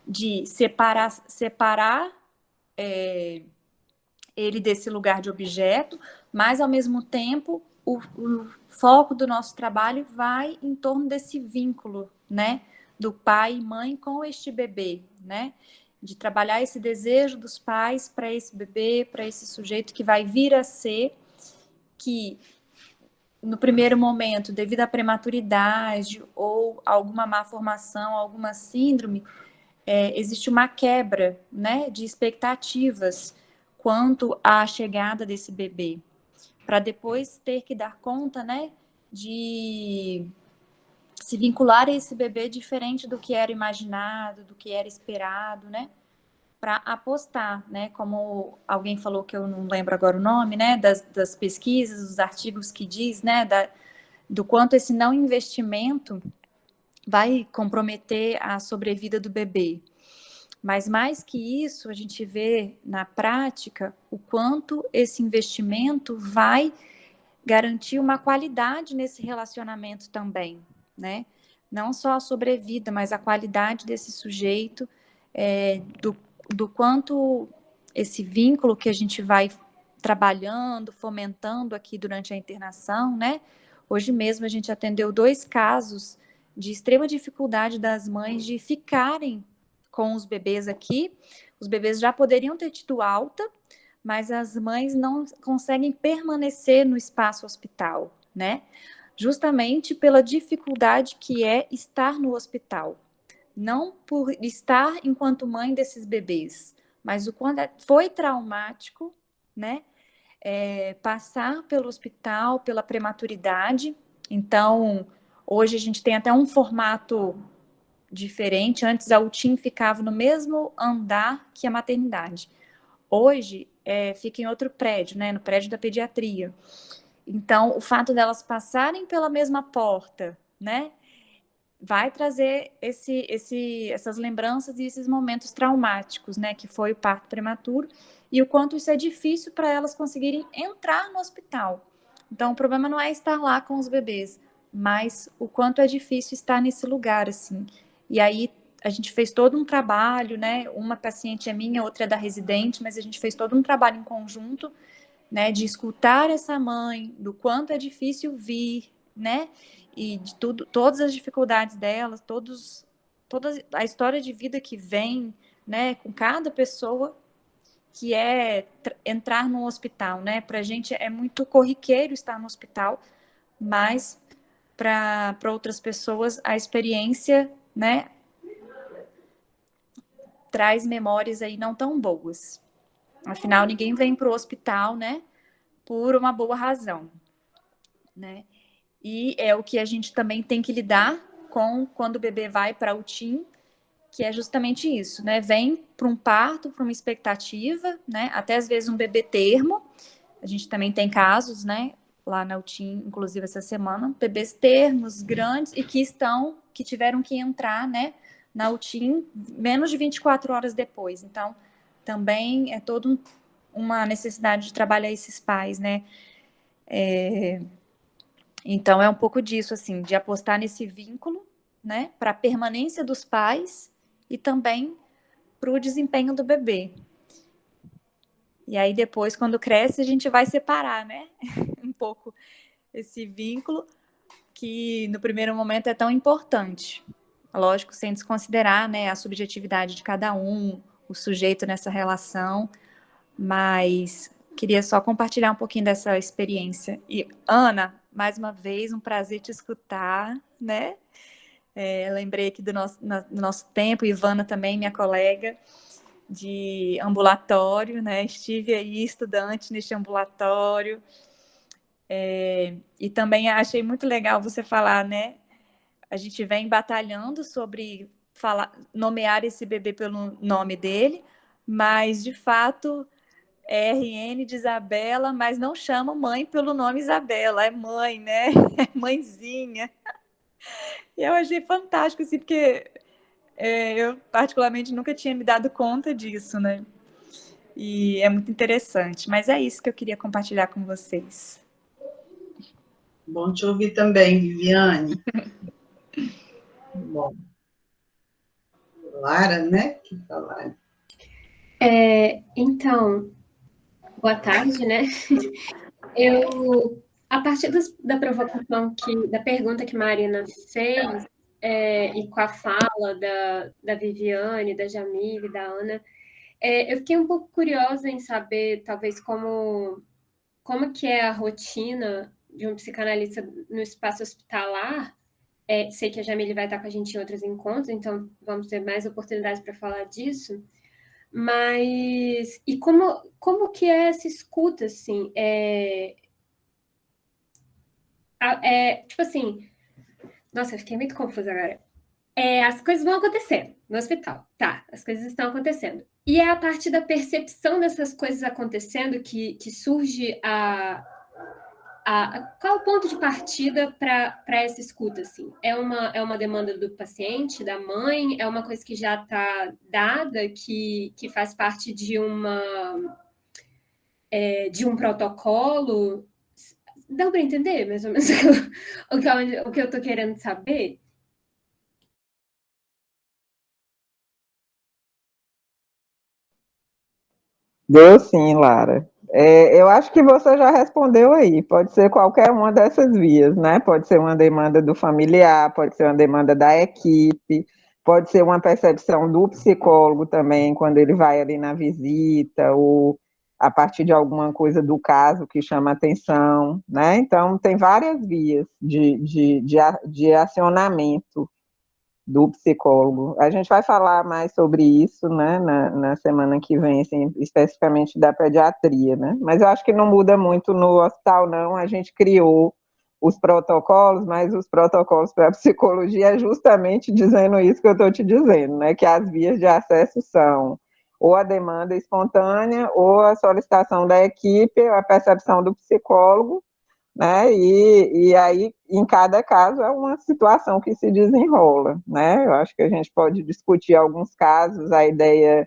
De separar ele desse lugar de objeto, mas ao mesmo tempo o foco do nosso trabalho vai em torno desse vínculo, né? Do pai e mãe com este bebê, né? De trabalhar esse desejo dos pais para esse bebê, para esse sujeito que vai vir a ser, que no primeiro momento, devido à prematuridade ou alguma má formação, alguma síndrome, existe uma quebra, né, de expectativas quanto à chegada desse bebê, para depois ter que dar conta, né, de se vincular a esse bebê diferente do que era imaginado, do que era esperado, né, para apostar, né, como alguém falou que eu não lembro agora o nome, né, das pesquisas, dos artigos que diz, né, do quanto esse não investimento vai comprometer a sobrevida do bebê. Mas mais que isso, a gente vê na prática o quanto esse investimento vai garantir uma qualidade nesse relacionamento também, né? Não só a sobrevida, mas a qualidade desse sujeito, do quanto esse vínculo que a gente vai trabalhando, fomentando aqui durante a internação, né? Hoje mesmo a gente atendeu 2 casos de extrema dificuldade das mães de ficarem com os bebês aqui. Os bebês já poderiam ter tido alta, mas as mães não conseguem permanecer no espaço hospital, né? Justamente pela dificuldade que é estar no hospital. Não por estar enquanto mãe desses bebês, mas o quanto foi traumático, né? Passar pelo hospital, pela prematuridade. Então, hoje a gente tem até um formato diferente. Antes a UTIM ficava no mesmo andar que a maternidade. Hoje fica em outro prédio, né? No prédio da pediatria. Então, o fato delas passarem pela mesma porta, né? Vai trazer essas lembranças e esses momentos traumáticos, né? Que foi o parto prematuro e o quanto isso é difícil para elas conseguirem entrar no hospital. Então, o problema não é estar lá com os bebês, mas o quanto é difícil estar nesse lugar, assim. E aí, a gente fez todo um trabalho, né? Uma paciente é minha, outra é da residente, mas a gente fez todo um trabalho em conjunto, né? De escutar essa mãe, do quanto é difícil vir, né? E de tudo, todas as dificuldades delas, toda a história de vida que vem, né? Com cada pessoa que entrar no hospital, né? Para a gente é muito corriqueiro estar no hospital, mas para outras pessoas a experiência, né? Traz memórias aí não tão boas. Afinal, ninguém vem para o hospital, né? Por uma boa razão, né? E é o que a gente também tem que lidar com quando o bebê vai para a UTIM, que é justamente isso, né? Vem para um parto, para uma expectativa, né? Até às vezes um bebê termo. A gente também tem casos, né? Lá na UTIM, inclusive essa semana, bebês termos, grandes, e que tiveram que entrar, né? Na UTIM menos de 24 horas depois. Então, também é todo uma necessidade de trabalhar esses pais, né? Então, é um pouco disso, assim, de apostar nesse vínculo, né, para a permanência dos pais e também para o desempenho do bebê. E aí, depois, quando cresce, a gente vai separar, né, um pouco esse vínculo, que no primeiro momento é tão importante. Lógico, sem desconsiderar, né, a subjetividade de cada um, o sujeito nessa relação, mas queria só compartilhar um pouquinho dessa experiência. E, Ana, mais uma vez, um prazer te escutar, né? Lembrei aqui do nosso tempo, Ivana também, minha colega de ambulatório, né? Estive aí estudante neste ambulatório. E também achei muito legal você falar, né? A gente vem batalhando sobre nomear esse bebê pelo nome dele, mas, de fato, é RN de Isabela, mas não chama mãe pelo nome Isabela, é mãe, né? É mãezinha. E eu achei fantástico, assim, porque eu, particularmente, nunca tinha me dado conta disso, né? E é muito interessante. Mas é isso que eu queria compartilhar com vocês. Bom te ouvir também, Viviane. Bom. Lara, né? Que falar. Então, boa tarde, né? A partir da provocação, da pergunta que Marina fez, e com a fala da Viviane, da Jamile, da Ana, eu fiquei um pouco curiosa em saber, talvez, como que é a rotina de um psicanalista no espaço hospitalar. Sei que a Jamile vai estar com a gente em outros encontros, então vamos ter mais oportunidades para falar disso. Mas, e como que é essa escuta, assim? Tipo assim, nossa, eu fiquei muito confusa agora. As coisas vão acontecendo no hospital, tá? As coisas estão acontecendo. E é a partir da percepção dessas coisas acontecendo que surge qual é o ponto de partida para essa escuta, assim? É uma demanda do paciente, da mãe? É uma coisa que já está dada, que faz parte de um protocolo? Dá para entender, mais ou menos, o que eu estou querendo saber? Deu sim, Lara. Eu acho que você já respondeu aí. Pode ser qualquer uma dessas vias, né? Pode ser uma demanda do familiar, pode ser uma demanda da equipe, pode ser uma percepção do psicólogo também, quando ele vai ali na visita, ou a partir de alguma coisa do caso que chama atenção, né? Então, tem várias vias de acionamento do psicólogo. A gente vai falar mais sobre isso, né, na semana que vem, assim, especificamente da pediatria, né? Mas eu acho que não muda muito no hospital, não. A gente criou os protocolos, mas os protocolos para a psicologia é justamente dizendo isso que eu estou te dizendo, né? Que as vias de acesso são ou a demanda espontânea, ou a solicitação da equipe, a percepção do psicólogo, né? E aí, em cada caso, é uma situação que se desenrola, né? Eu acho que a gente pode discutir alguns casos. A ideia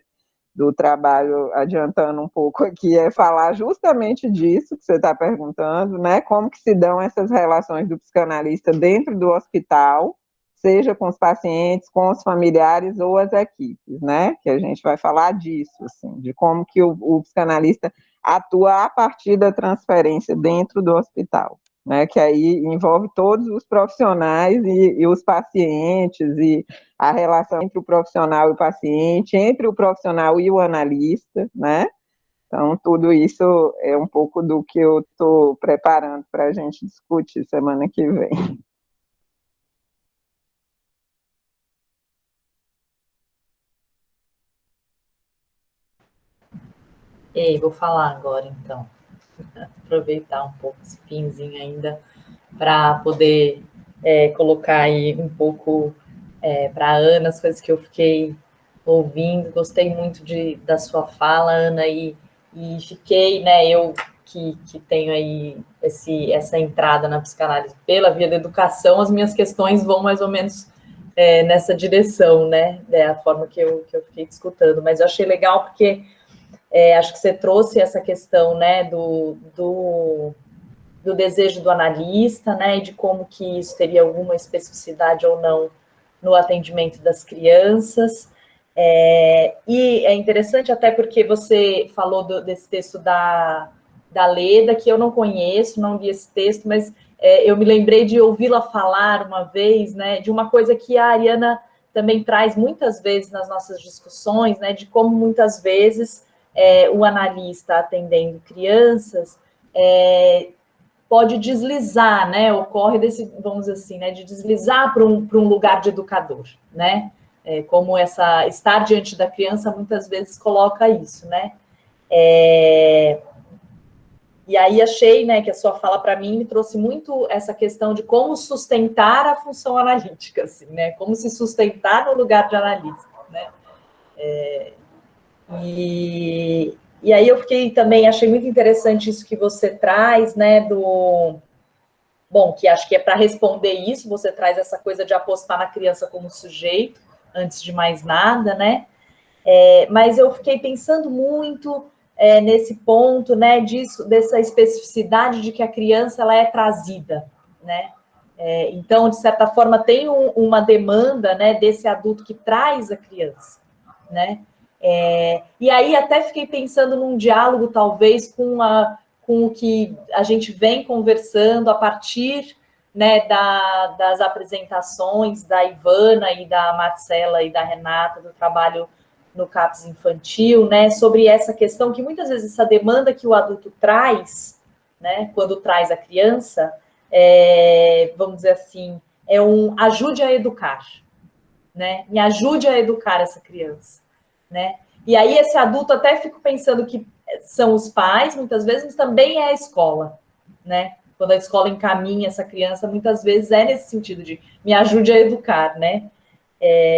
do trabalho, adiantando um pouco aqui, é falar justamente disso que você está perguntando, né? Como que se dão essas relações do psicanalista dentro do hospital, seja com os pacientes, com os familiares ou as equipes, né? Que a gente vai falar disso, assim, de como que o psicanalista atua a partir da transferência dentro do hospital, né? Que aí envolve todos os profissionais e os pacientes, e a relação entre o profissional e o paciente, entre o profissional e o analista, né? Então, tudo isso é um pouco do que eu estou preparando para a gente discutir semana que vem. Vou falar agora, então. Aproveitar um pouco esse finzinho ainda para poder colocar aí um pouco para a Ana as coisas que eu fiquei ouvindo. Gostei muito da sua fala, Ana, e fiquei, né, eu que tenho aí essa entrada na psicanálise pela via da educação, as minhas questões vão mais ou menos nessa direção, né, a forma que eu fiquei discutindo. Mas eu achei legal porque Acho que você trouxe essa questão, né, do desejo do analista, né, e de como que isso teria alguma especificidade ou não no atendimento das crianças. E é interessante até porque você falou desse texto da Leda, que eu não conheço, não li esse texto, mas eu me lembrei de ouvi-la falar uma vez, né, de uma coisa que a Ariana também traz muitas vezes nas nossas discussões, né, de como muitas vezes o analista atendendo crianças pode deslizar, né, ocorre desse, vamos dizer assim, né, de deslizar para um lugar de educador, né, como estar diante da criança muitas vezes coloca isso, né. E aí achei, né, que a sua fala para mim me trouxe muito essa questão de como sustentar a função analítica, assim, né, como se sustentar no lugar de analista, né. E aí eu fiquei também, achei muito interessante isso que você traz, né, bom, que acho que é para responder isso, você traz essa coisa de apostar na criança como sujeito, antes de mais nada, né, mas eu fiquei pensando muito nesse ponto, né, dessa especificidade de que a criança, ela é trazida, né, então, de certa forma, tem uma demanda, né, desse adulto que traz a criança, né, e aí até fiquei pensando num diálogo, talvez, com o que a gente vem conversando a partir, né, das apresentações da Ivana e da Marcela e da Renata, do trabalho no CAPS infantil, né, sobre essa questão que muitas vezes essa demanda que o adulto traz, né, quando traz a criança, vamos dizer assim, ajude a educar, né, me ajude a educar essa criança, né, e aí esse adulto até fico pensando que são os pais, muitas vezes, mas também é a escola, né, quando a escola encaminha essa criança, muitas vezes nesse sentido de me ajude a educar, né,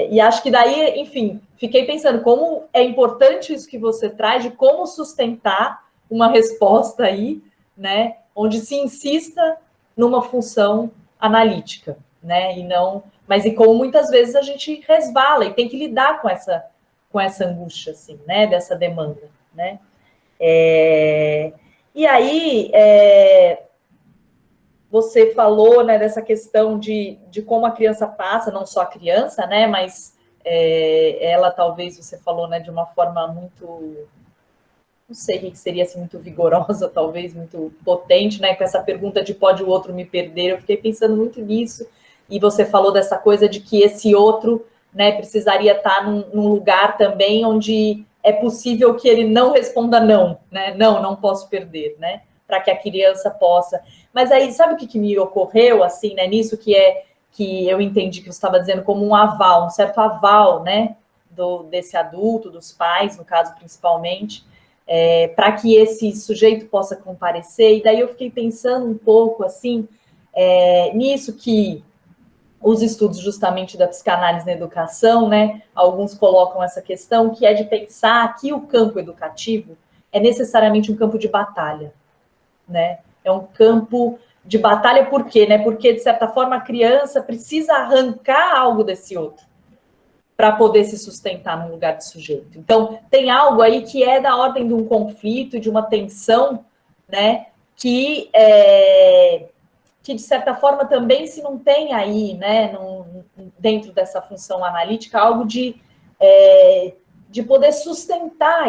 e acho que daí, enfim, fiquei pensando como é importante isso que você traz, de como sustentar uma resposta aí, né, onde se insista numa função analítica, né, mas como muitas vezes a gente resvala e tem que lidar com essa angústia, assim, né, dessa demanda, né. E aí, você falou, né, dessa questão de como a criança passa, não só a criança, né, mas ela talvez, você falou, né, de uma forma muito, não sei o que seria, assim, muito vigorosa, talvez, muito potente, né, com essa pergunta de pode o outro me perder, eu fiquei pensando muito nisso, e você falou dessa coisa de que esse outro, né, precisaria estar num lugar também onde é possível que ele não responda não, né, não posso perder, né, para que a criança possa. Mas aí, sabe o que me ocorreu, assim, né, nisso que eu entendi que você estava dizendo como um aval, um certo aval, né, desse adulto, dos pais, no caso, principalmente, para que esse sujeito possa comparecer, e daí eu fiquei pensando um pouco, assim, nisso que os estudos justamente da psicanálise na educação, né, alguns colocam essa questão, que é de pensar que o campo educativo é necessariamente um campo de batalha, né, é um campo de batalha, por quê? Né? Porque, de certa forma, a criança precisa arrancar algo desse outro para poder se sustentar no lugar de sujeito. Então, tem algo aí que é da ordem de um conflito, de uma tensão, né, que de certa forma, também se não tem aí, né, dentro dessa função analítica, algo de poder sustentar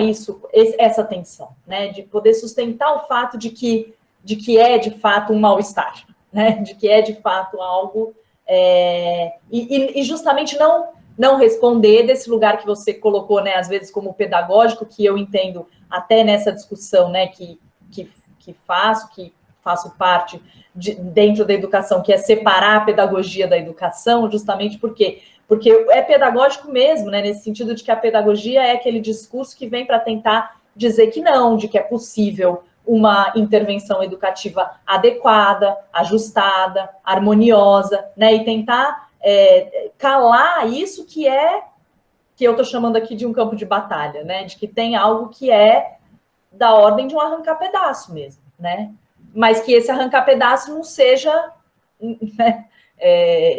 essa tensão, né, de poder sustentar o fato de que é, de fato, um mal-estar, né, de que é, de fato, algo... e justamente não responder desse lugar que você colocou, né, às vezes como pedagógico, que eu entendo até nessa discussão, né, que faço parte dentro da educação, que é separar a pedagogia da educação, justamente porque é pedagógico mesmo, né, nesse sentido de que a pedagogia é aquele discurso que vem para tentar dizer que não, de que é possível uma intervenção educativa adequada, ajustada, harmoniosa, né, e tentar calar isso que eu estou chamando aqui de um campo de batalha, né, de que tem algo que é da ordem de um arrancar-pedaço mesmo, né, mas que esse arrancar-pedaço não seja, né,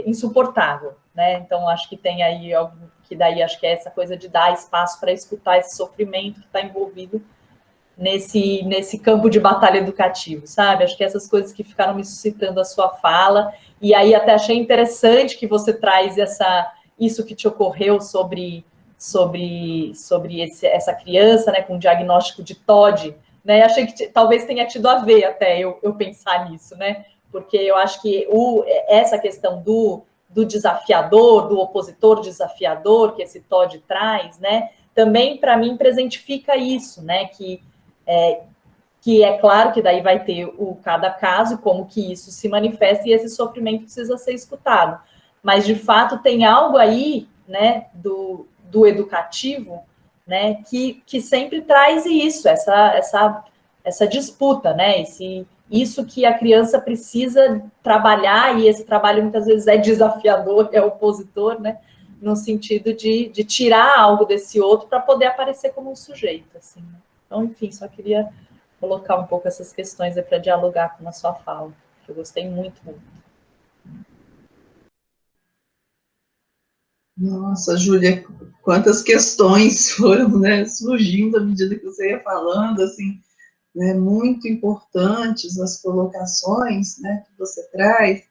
insuportável, né, então acho que tem aí algo que daí acho que é essa coisa de dar espaço para escutar esse sofrimento que está envolvido nesse campo de batalha educativo, sabe? Acho que essas coisas que ficaram me suscitando a sua fala, e aí até achei interessante que você traz isso que te ocorreu sobre essa criança, né, com diagnóstico de TOD, né? Achei que talvez tenha tido a ver até eu pensar nisso, né? Porque eu acho que essa questão do desafiador, do opositor desafiador que esse TOD traz, né? Também, para mim, presentifica isso, né? Que é claro que daí vai ter cada caso, como que isso se manifesta, e esse sofrimento precisa ser escutado. Mas, de fato, tem algo aí, né, do educativo, né, que sempre traz isso, essa disputa, né, isso que a criança precisa trabalhar, e esse trabalho muitas vezes é desafiador, é opositor, né, no sentido de tirar algo desse outro para poder aparecer como um sujeito, assim. Então, enfim, só queria colocar um pouco essas questões aí para dialogar com a sua fala, que eu gostei muito, muito. Nossa, Júlia, quantas questões foram, né, surgindo à medida que você ia falando, assim, né, muito importantes as colocações, né, que você traz.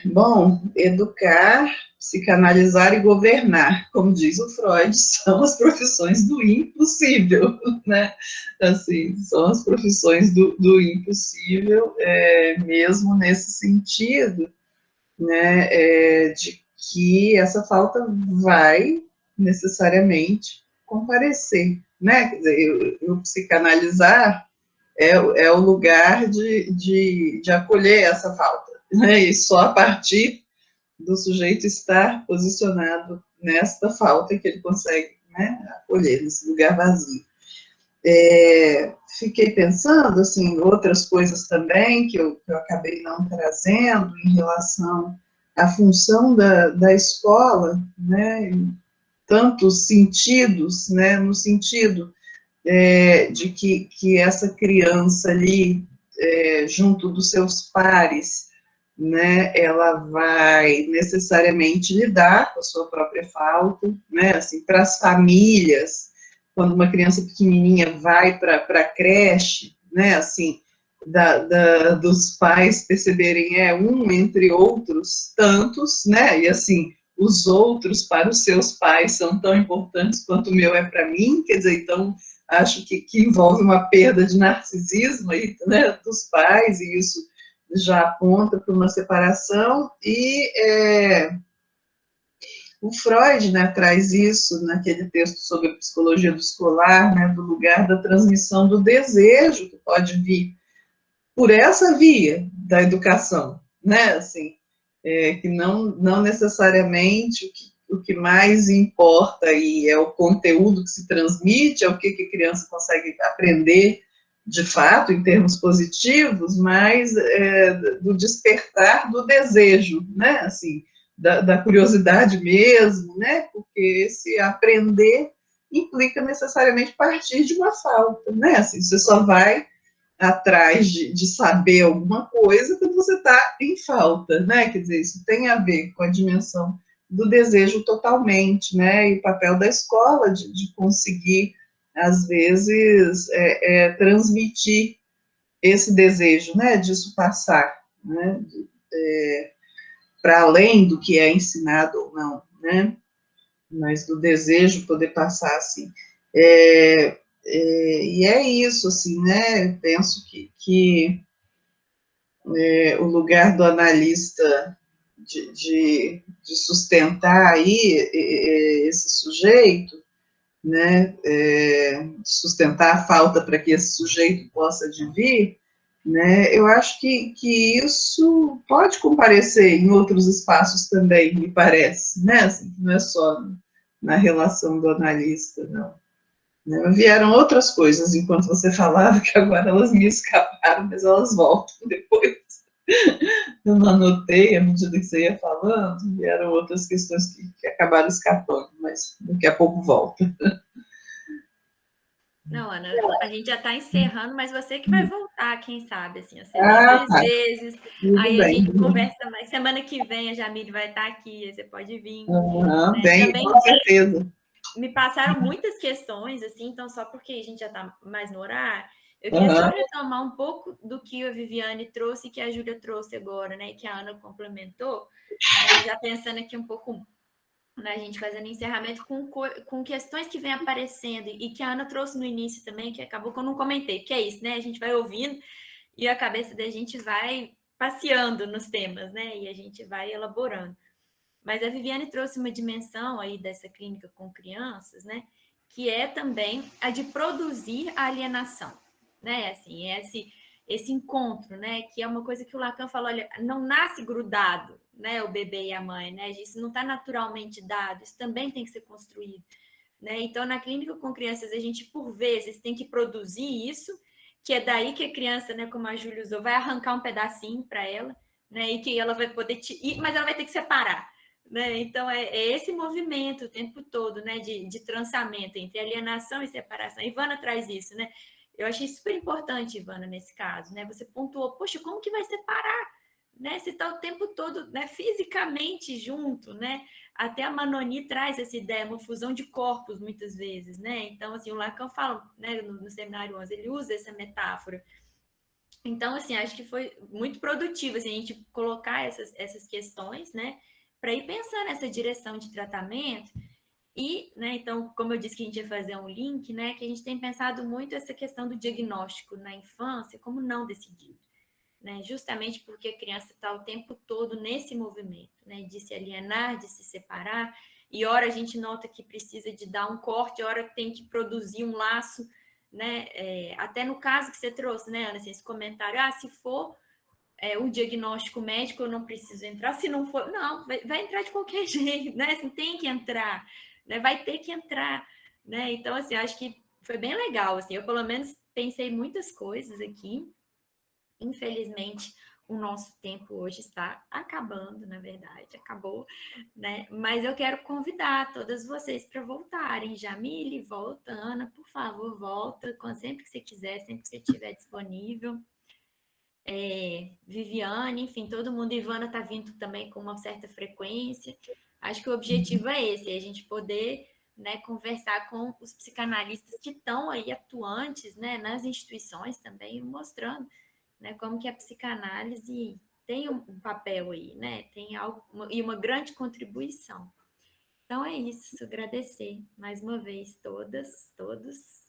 Bom, educar, psicanalizar e governar, como diz o Freud, são as profissões do impossível, né? Assim, são as profissões do impossível, mesmo nesse sentido, né, de que essa falta vai necessariamente comparecer, né? Quer dizer, eu psicanalizar é o lugar de acolher essa falta, né? E só a partir do sujeito estar posicionado nesta falta que ele consegue, né, acolher, nesse lugar vazio. Fiquei pensando, assim, outras coisas também que eu acabei não trazendo em relação à função da escola, né, em tantos sentidos, né, no sentido de que essa criança ali, junto dos seus pares, né, ela vai necessariamente lidar com a sua própria falta, né, assim, para as famílias, quando uma criança pequenininha vai para a creche, né, assim, dos pais perceberem, um entre outros tantos, né, e assim, os outros para os seus pais são tão importantes quanto o meu é para mim, quer dizer, então, acho que envolve uma perda de narcisismo aí, né, dos pais, e isso já aponta para uma separação, e o Freud, né, traz isso naquele texto sobre a psicologia do escolar, né, do lugar da transmissão do desejo, que pode vir por essa via da educação, né, assim, que não necessariamente o que mais importa aí é o conteúdo que se transmite, é o que a criança consegue aprender de fato, em termos positivos, mas do despertar do desejo, né, assim, da curiosidade mesmo, né, porque esse aprender implica necessariamente partir de uma falta, né, assim, você só vai atrás de saber alguma coisa quando você está em falta, né, quer dizer, isso tem a ver com a dimensão do desejo totalmente, né, e o papel da escola de conseguir, às vezes, transmitir esse desejo, né, disso passar, né, para além do que é ensinado ou não, né, mas do desejo poder passar, assim. E é isso, assim, né, eu penso que o lugar do analista de sustentar aí esse sujeito, né, sustentar a falta para que esse sujeito possa advir, né, eu acho que isso pode comparecer em outros espaços também, me parece, né, assim, não é só na relação do analista, não. Né, vieram outras coisas enquanto você falava, que agora elas me escaparam, mas elas voltam depois. Eu não anotei à medida que você ia falando, vieram outras questões que acabaram escapando, mas daqui a pouco volta. Não, Ana, a gente já está encerrando, mas você que vai voltar, quem sabe, assim, você vem Ah, 2 tá. vezes, Tudo aí a bem. gente conversa mais. Semana que vem a Jamile vai estar aqui, aí você pode vir. Bem, Também com certeza. me passaram muitas questões, assim, então só porque a gente já está mais no horário, eu queria só retomar um pouco do que a Viviane trouxe e que a Júlia trouxe agora, né, que a Ana complementou, né, já pensando aqui um pouco, né, a gente fazendo encerramento com questões que vêm aparecendo e que a Ana trouxe no início também, que acabou que eu não comentei, que é isso, né? A gente vai ouvindo e a cabeça da gente vai passeando nos temas, né? E a gente vai elaborando. Mas a Viviane trouxe uma dimensão aí dessa clínica com crianças, né? Que é também a de produzir a alienação, né? Assim, esse encontro, né? Que é uma coisa que o Lacan falou, olha, não nasce grudado, né? O bebê e a mãe, né? Isso não está naturalmente dado, isso também tem que ser construído, né? Então, na clínica com crianças, a gente, por vezes, tem que produzir isso, que é daí que a criança, né? Como a Júlia usou, vai arrancar um pedacinho para ela, né? E que ela vai poder, mas ela vai ter que separar. Né? Então, é esse movimento o tempo todo, né, de trançamento entre alienação e separação. A Ivana traz isso, né? Eu achei super importante, Ivana, nesse caso, né? Você pontuou, poxa, como que vai separar? Né? Você está o tempo todo, né, fisicamente junto, né? Até a Manoni traz essa ideia, uma fusão de corpos, muitas vezes, né? Então, assim, o Lacan fala, né, no seminário 11, ele usa essa metáfora. Então, assim, acho que foi muito produtivo, assim, a gente colocar essas questões, né? Para ir pensando nessa direção de tratamento e, né, então, como eu disse que a gente ia fazer um link, né, que a gente tem pensado muito essa questão do diagnóstico na infância como não decidido, né, justamente porque a criança está o tempo todo nesse movimento, né, de se alienar, de se separar, e hora a gente nota que precisa de dar um corte, hora tem que produzir um laço, né, até no caso que você trouxe, né, Ana, assim, esse comentário, se for o diagnóstico médico, eu não preciso entrar. Se não for, não, vai entrar de qualquer jeito, né? Assim, tem que entrar, né? Vai ter que entrar, né? Então, assim, acho que foi bem legal, assim. Eu, pelo menos, pensei muitas coisas aqui. Infelizmente, o nosso tempo hoje está acabando, na verdade, acabou, né? Mas eu quero convidar todas vocês para voltarem. Jamile, volta. Ana, por favor, volta. Sempre que você quiser, sempre que você estiver disponível. Viviane, enfim, todo mundo, Ivana está vindo também com uma certa frequência. Acho que o objetivo é esse, é a gente poder, né, conversar com os psicanalistas que estão aí atuantes, né, nas instituições também, mostrando, né, como que a psicanálise tem um papel aí, né, tem algo, e uma grande contribuição. Então é isso, agradecer mais uma vez todas, todos.